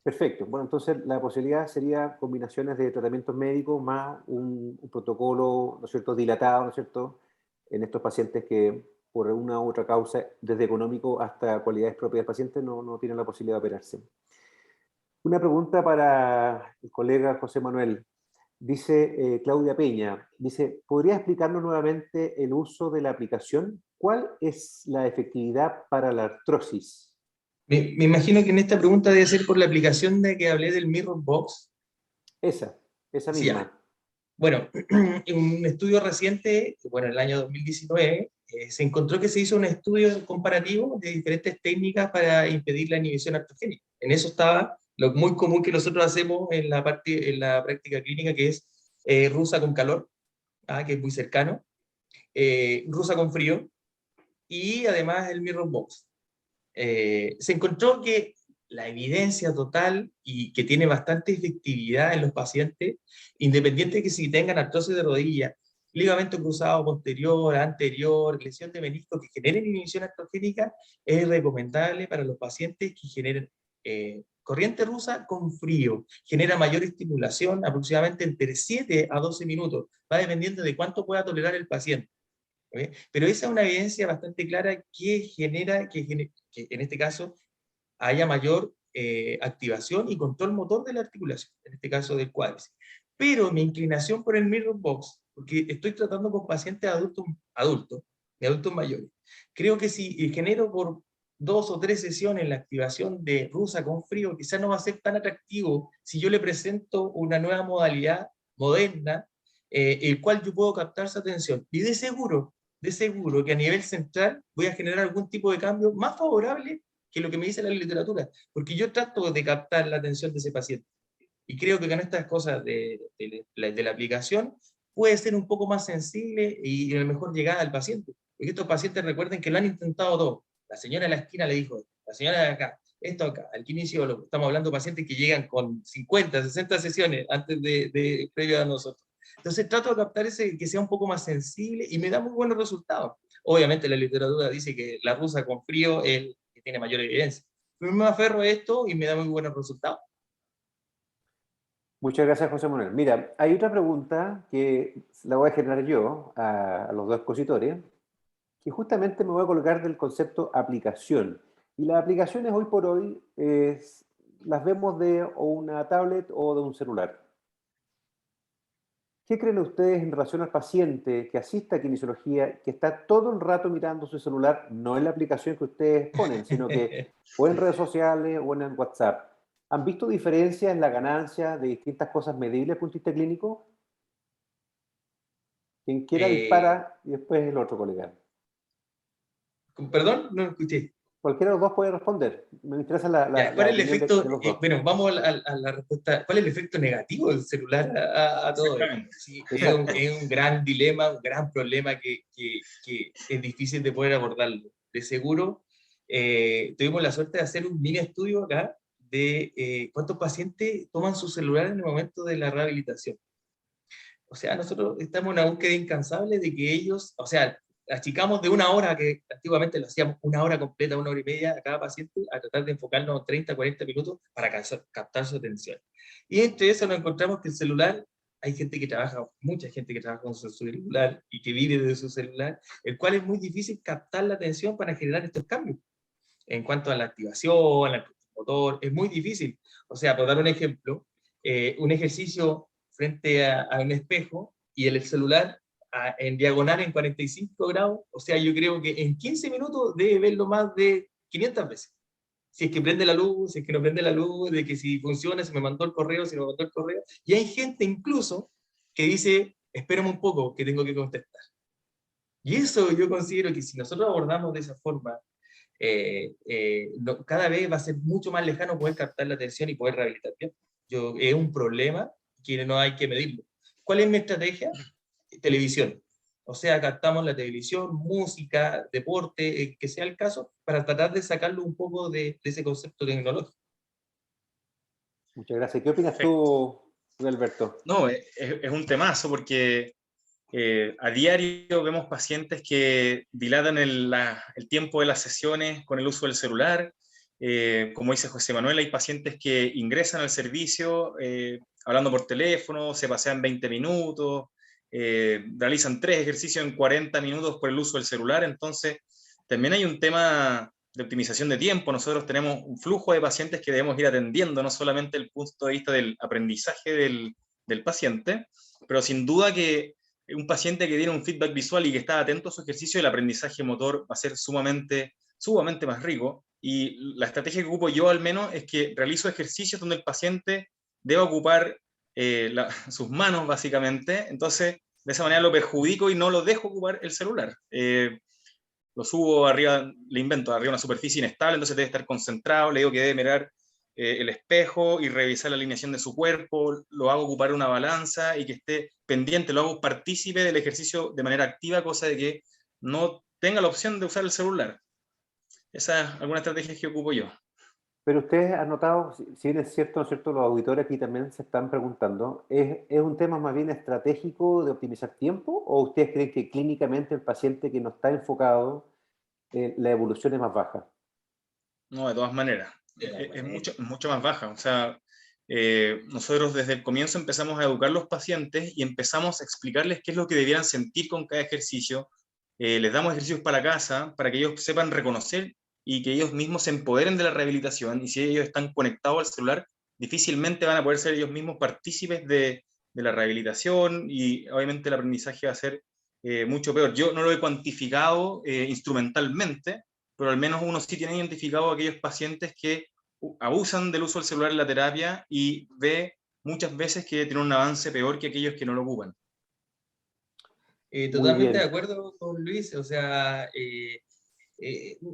Perfecto. Bueno, entonces la posibilidad sería combinaciones de tratamientos médicos más un protocolo, ¿no es cierto?, dilatado, ¿no es cierto?, en estos pacientes que por una u otra causa, desde económico hasta cualidades propias del paciente, no tienen la posibilidad de operarse. Una pregunta para el colega José Manuel. Dice Claudia Peña, dice, ¿podría explicarnos nuevamente el uso de la aplicación? ¿Cuál es la efectividad para la artrosis? Me imagino que en esta pregunta debe ser por la aplicación de que hablé del Mirror Box. Esa Sí, misma. bueno, en un estudio reciente, bueno, en el año 2019, se encontró que se hizo un estudio comparativo de diferentes técnicas para impedir la inhibición artrogénica. En eso estaba lo muy común que nosotros hacemos en la práctica clínica, que es rusa con calor, que es muy cercano, rusa con frío, y además el Mirror Box. Se encontró que la evidencia total y que tiene bastante efectividad en los pacientes, independiente de que si tengan artrosis de rodilla, ligamento cruzado posterior, anterior, lesión de menisco que generen inhibición artrogénica, es recomendable para los pacientes que generen corriente rusa con frío. Genera mayor estimulación, aproximadamente entre 7 a 12 minutos. Va dependiendo de cuánto pueda tolerar el paciente. Pero esa es una evidencia bastante clara que genera que en este caso haya mayor activación y control motor de la articulación, en este caso del cuádriceps. Pero mi inclinación por el Mirror Box, porque estoy tratando con pacientes adultos mayores, creo que si genero por 2 o 3 sesiones la activación de rusa con frío, quizás no va a ser tan atractivo si yo le presento una nueva modalidad moderna, el cual yo puedo captar su atención. Y de seguro que a nivel central voy a generar algún tipo de cambio más favorable que lo que me dice la literatura, porque yo trato de captar la atención de ese paciente. Y creo que con estas cosas de la aplicación puede ser un poco más sensible y a lo mejor llegada al paciente. Porque estos pacientes recuerden que lo han intentado todo. La señora de la esquina le dijo, la señora de acá, esto acá, el kinesiólogo. Estamos hablando de pacientes que llegan con 50, 60 sesiones antes previo a nosotros. Entonces trato de captar que sea un poco más sensible y me da muy buenos resultados. Obviamente la literatura dice que la rusa con frío es el que tiene mayor evidencia. Pero me aferro a esto y me da muy buenos resultados. Muchas gracias, José Manuel. Mira, hay otra pregunta que la voy a generar yo a los dos expositores, que justamente me voy a colgar del concepto aplicación. Y las aplicaciones hoy por hoy las vemos de o una tablet o de un celular. ¿Qué creen ustedes en relación al paciente que asiste a kinesiología, que está todo el rato mirando su celular, no en la aplicación que ustedes ponen, sino que o en redes sociales o en WhatsApp? ¿Han visto diferencias en la ganancia de distintas cosas medibles desde el punto de vista clínico? Quien quiera dispara y después el otro colega. Perdón, no lo escuché. Cualquiera de los dos puede responder. Me interesa la ¿Cuál es el efecto? de los dos. Bueno, vamos a la respuesta. ¿Cuál es el efecto negativo del celular a todo esto? Sí, es un gran dilema, un gran problema que es difícil de poder abordarlo. De seguro, tuvimos la suerte de hacer un mini estudio acá de cuántos pacientes toman su celular en el momento de la rehabilitación. O sea, nosotros estamos en una búsqueda incansable de que ellos, o sea, achicamos de una hora, que antiguamente lo hacíamos una hora completa, 1 hora y media a cada paciente, a tratar de enfocarnos 30, 40 minutos para captar su atención. Y entre eso nos encontramos que el celular, hay gente que trabaja, mucha gente que trabaja con su celular y que vive de su celular, el cual es muy difícil captar la atención para generar estos cambios. En cuanto a la activación, al motor, es muy difícil. O sea, por dar un ejemplo, un ejercicio frente a un espejo y el celular en diagonal en 45 grados, o sea, yo creo que en 15 minutos debe verlo más de 500 veces. si es que prende la luz, si es que no prende la luz, de que si funciona, si me mandó el correo, si no me mandó el correo. Y hay gente incluso que dice, espérame un poco, que tengo que contestar. Y eso yo considero que si nosotros abordamos de esa forma, cada vez va a ser mucho más lejano poder captar la atención y poder rehabilitar bien. Es un problema que no hay que medirlo. ¿Cuál es mi estrategia? Televisión. O sea, captamos la televisión, música, deporte, que sea el caso, para tratar de sacarlo un poco de ese concepto tecnológico. Muchas gracias. ¿Qué opinas tú, Alberto? No, es un temazo porque a diario vemos pacientes que dilatan el tiempo de las sesiones con el uso del celular. Como dice José Manuel, hay pacientes que ingresan al servicio hablando por teléfono, se pasean 20 minutos, realizan 3 ejercicios en 40 minutos por el uso del celular. Entonces, también hay un tema de optimización de tiempo. Nosotros tenemos un flujo de pacientes que debemos ir atendiendo, no solamente el punto de vista del aprendizaje del paciente, pero sin duda que un paciente que tiene un feedback visual y que está atento a su ejercicio, el aprendizaje motor va a ser sumamente más rico. Y la estrategia que ocupo yo al menos es que realizo ejercicios donde el paciente debe ocupar sus manos básicamente, entonces de esa manera lo perjudico y no lo dejo ocupar el celular. Lo subo arriba, le invento arriba una superficie inestable, entonces debe estar concentrado, le digo que debe mirar el espejo y revisar la alineación de su cuerpo, lo hago ocupar una balanza y que esté pendiente, lo hago partícipe del ejercicio de manera activa, cosa de que no tenga la opción de usar el celular. Esa es alguna estrategia que ocupo yo. Pero ustedes han notado, si bien es cierto, ¿no es cierto? Los auditores aquí también se están preguntando, ¿es un tema más bien estratégico de optimizar tiempo o ustedes creen que clínicamente el paciente que no está enfocado, la evolución es más baja? No, de todas maneras. Es mucho más baja. O sea, nosotros desde el comienzo empezamos a educar a los pacientes y empezamos a explicarles qué es lo que debieran sentir con cada ejercicio. Les damos ejercicios para casa, para que ellos sepan reconocer y que ellos mismos se empoderen de la rehabilitación. Y si ellos están conectados al celular, difícilmente van a poder ser ellos mismos partícipes de la rehabilitación y obviamente el aprendizaje va a ser mucho peor. Yo no lo he cuantificado instrumentalmente, pero al menos uno sí tiene identificado a aquellos pacientes que abusan del uso del celular en la terapia y ve muchas veces que tiene un avance peor que aquellos que no lo ocupan. Totalmente de acuerdo con Luis, o sea,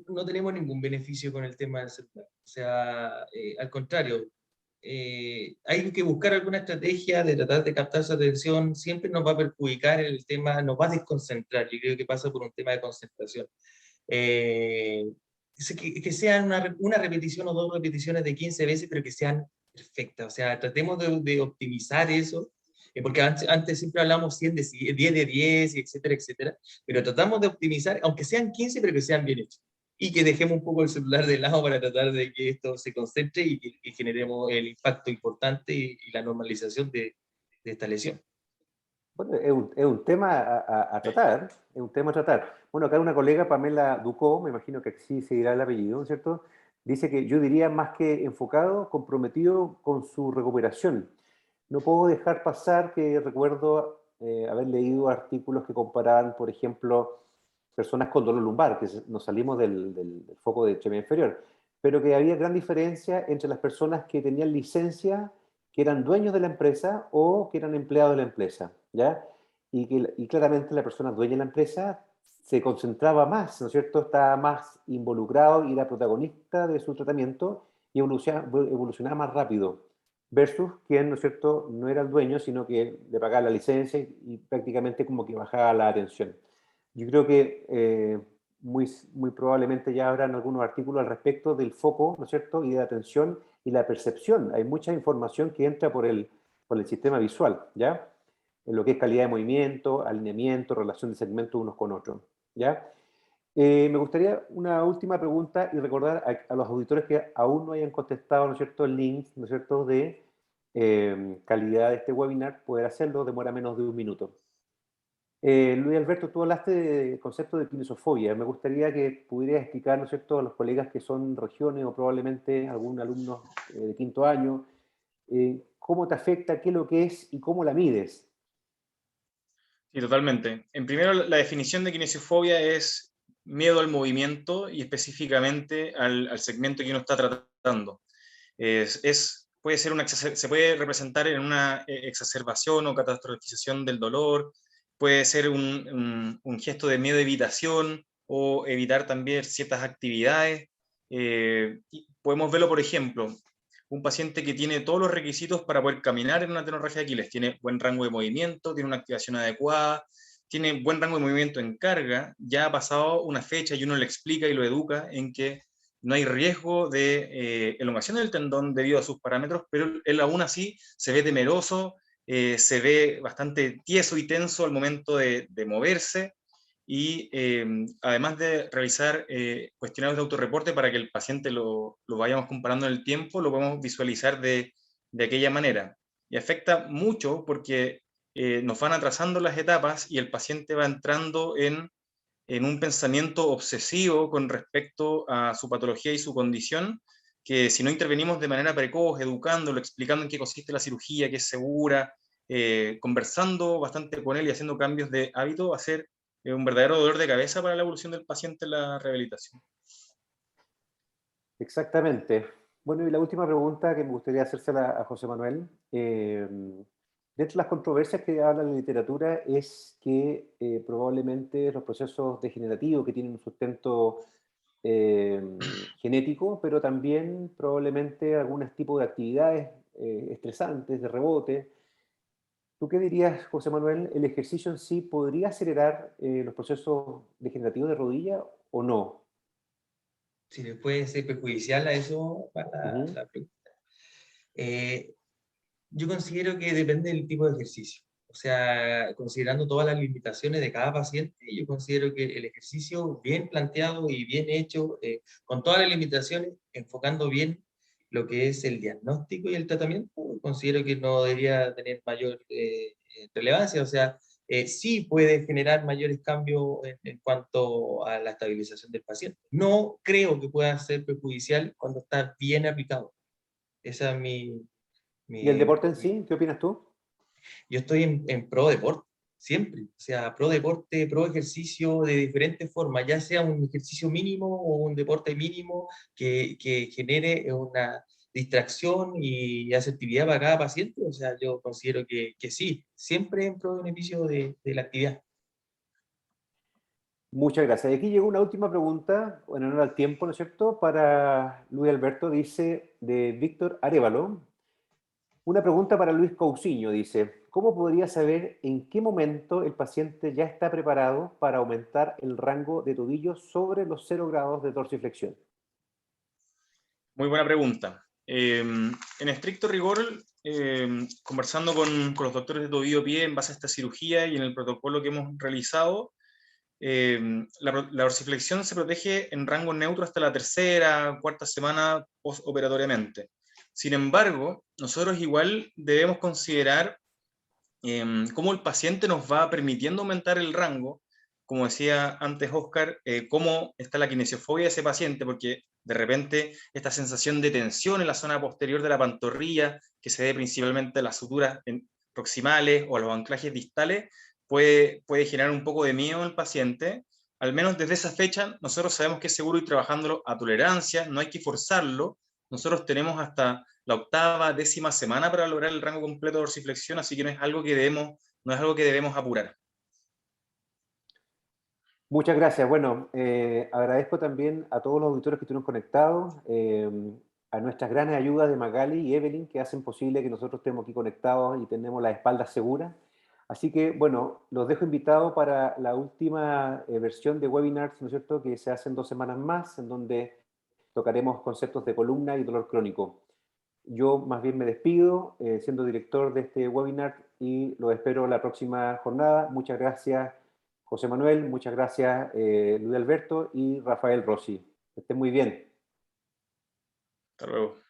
no tenemos ningún beneficio con el tema del celular, o sea, al contrario, hay que buscar alguna estrategia de tratar de captar su atención, siempre nos va a perjudicar el tema, nos va a desconcentrar, yo creo que pasa por un tema de concentración. Que sean una repetición o 2 repeticiones de 15 veces, pero que sean perfectas, o sea, tratemos de optimizar eso, porque antes siempre hablamos 10 de 10, etcétera, etcétera, pero tratamos de optimizar, aunque sean 15, pero que sean bien hechos, y que dejemos un poco el celular de lado para tratar de que esto se concentre y que generemos el impacto importante y la normalización de esta lesión. Bueno, es un tema a tratar, es un tema a tratar. Bueno, acá una colega, Pamela Ducó, me imagino que así se dirá el apellido, ¿no es cierto? Dice que yo diría más que enfocado, comprometido con su recuperación. No puedo dejar pasar que recuerdo haber leído artículos que comparaban, por ejemplo, personas con dolor lumbar, que nos salimos del foco de extremidad inferior, pero que había gran diferencia entre las personas que tenían licencia, que eran dueños de la empresa o que eran empleados de la empresa, ¿ya? Y claramente la persona dueña de la empresa se concentraba más, ¿no es cierto? Estaba más involucrado y era protagonista de su tratamiento y evolucionaba más rápido, versus quien, ¿no es cierto?, no era el dueño, sino que le pagaba la licencia y prácticamente como que bajaba la atención. Yo creo que muy probablemente ya habrán algunos artículos al respecto del foco, ¿no es cierto?, y de la atención y la percepción. Hay mucha información que entra por el sistema visual, ¿ya? En lo que es calidad de movimiento, alineamiento, relación de segmentos unos con otros, ¿ya? Me gustaría una última pregunta y recordar a los auditores que aún no hayan contestado, ¿no es cierto?, el link, ¿no es cierto?, de calidad de este webinar, poder hacerlo, demora menos de 1 minuto. Luis Alberto, tú hablaste del concepto de kinesofobia. Me gustaría que pudieras explicar, ¿no es cierto?, a los colegas que son regiones o probablemente algún alumno de 5º año, cómo te afecta, qué es lo que es y cómo la mides. Sí, totalmente. En primero, la definición de kinesiofobia es miedo al movimiento y específicamente al segmento que uno está tratando. Puede ser se puede representar en una exacerbación o catastrofización del dolor, puede ser un gesto de miedo de evitación o evitar también ciertas actividades. Podemos verlo, por ejemplo, un paciente que tiene todos los requisitos para poder caminar en una tenorragia de Aquiles, tiene buen rango de movimiento, tiene una activación adecuada, tiene buen rango de movimiento en carga, ya ha pasado una fecha y uno le explica y lo educa en que no hay riesgo de elongación del tendón debido a sus parámetros, pero él aún así se ve temeroso, se ve bastante tieso y tenso al momento de moverse, y además de realizar cuestionarios de autorreporte para que el paciente lo vayamos comparando en el tiempo, lo podemos visualizar de aquella manera. Y afecta mucho porque nos van atrasando las etapas y el paciente va entrando en un pensamiento obsesivo con respecto a su patología y su condición, que si no intervenimos de manera precoz, educándolo, explicando en qué consiste la cirugía, que es segura, conversando bastante con él y haciendo cambios de hábito, va a ser un verdadero dolor de cabeza para la evolución del paciente en la rehabilitación. Exactamente. Bueno, y la última pregunta que me gustaría hacérsela a José Manuel. Dentro de las controversias que habla la literatura es que probablemente los procesos degenerativos que tienen un sustento genético, pero también probablemente algunos tipos de actividades estresantes, de rebote. ¿Tú qué dirías, José Manuel? ¿El ejercicio en sí podría acelerar los procesos degenerativos de rodilla o no? Si le puede ser perjudicial a eso para la pregunta. Yo considero que depende del tipo de ejercicio. O sea, considerando todas las limitaciones de cada paciente, yo considero que el ejercicio bien planteado y bien hecho, con todas las limitaciones, enfocando bien lo que es el diagnóstico y el tratamiento, considero que no debería tener mayor relevancia. O sea, sí puede generar mayores cambios en cuanto a la estabilización del paciente. No creo que pueda ser perjudicial cuando está bien aplicado. Esa es ¿Y el deporte en mi sí? ¿Qué opinas tú? yo estoy en pro deporte, siempre. O sea, pro deporte, pro ejercicio de diferentes formas, ya sea un ejercicio mínimo o un deporte mínimo que genere una distracción y asertividad para cada paciente. O sea, yo considero que sí, siempre en pro beneficio de la actividad. Muchas gracias. Y aquí llegó una última pregunta, en honor al tiempo, ¿no es cierto? Para Luis Alberto, dice, de Víctor Arévalo. Una pregunta para Luis Cousiño, dice, ¿cómo podría saber en qué momento el paciente ya está preparado para aumentar el rango de tobillo sobre los 0 grados de dorsiflexión? Muy buena pregunta. En estricto rigor, conversando con los doctores de tobillo-pie en base a esta cirugía y en el protocolo que hemos realizado, la dorsiflexión se protege en rango neutro hasta la tercera, cuarta semana postoperatoriamente. Sin embargo, nosotros igual debemos considerar cómo el paciente nos va permitiendo aumentar el rango, como decía antes Oscar, cómo está la kinesiofobia de ese paciente, porque de repente esta sensación de tensión en la zona posterior de la pantorrilla, que se debe principalmente a las suturas proximales o a los anclajes distales, puede generar un poco de miedo en el paciente. Al menos desde esa fecha, nosotros sabemos que es seguro ir trabajándolo a tolerancia, no hay que forzarlo. Nosotros tenemos hasta la octava, décima semana para lograr el rango completo de dorsiflexión, así que no es algo que debemos apurar. Muchas gracias. Bueno, agradezco también a todos los auditores que estuvieron conectados, a nuestras grandes ayudas de Magali y Evelyn, que hacen posible que nosotros estemos aquí conectados y tenemos las espaldas seguras. Así que, bueno, los dejo invitados para la última versión de webinars, ¿no es cierto?, que se hacen 2 semanas más, en donde tocaremos conceptos de columna y dolor crónico. Yo más bien me despido, siendo director de este webinar, y los espero la próxima jornada. Muchas gracias, José Manuel, muchas gracias, Luis Alberto y Rafael Rossi. Que estén muy bien. Hasta luego.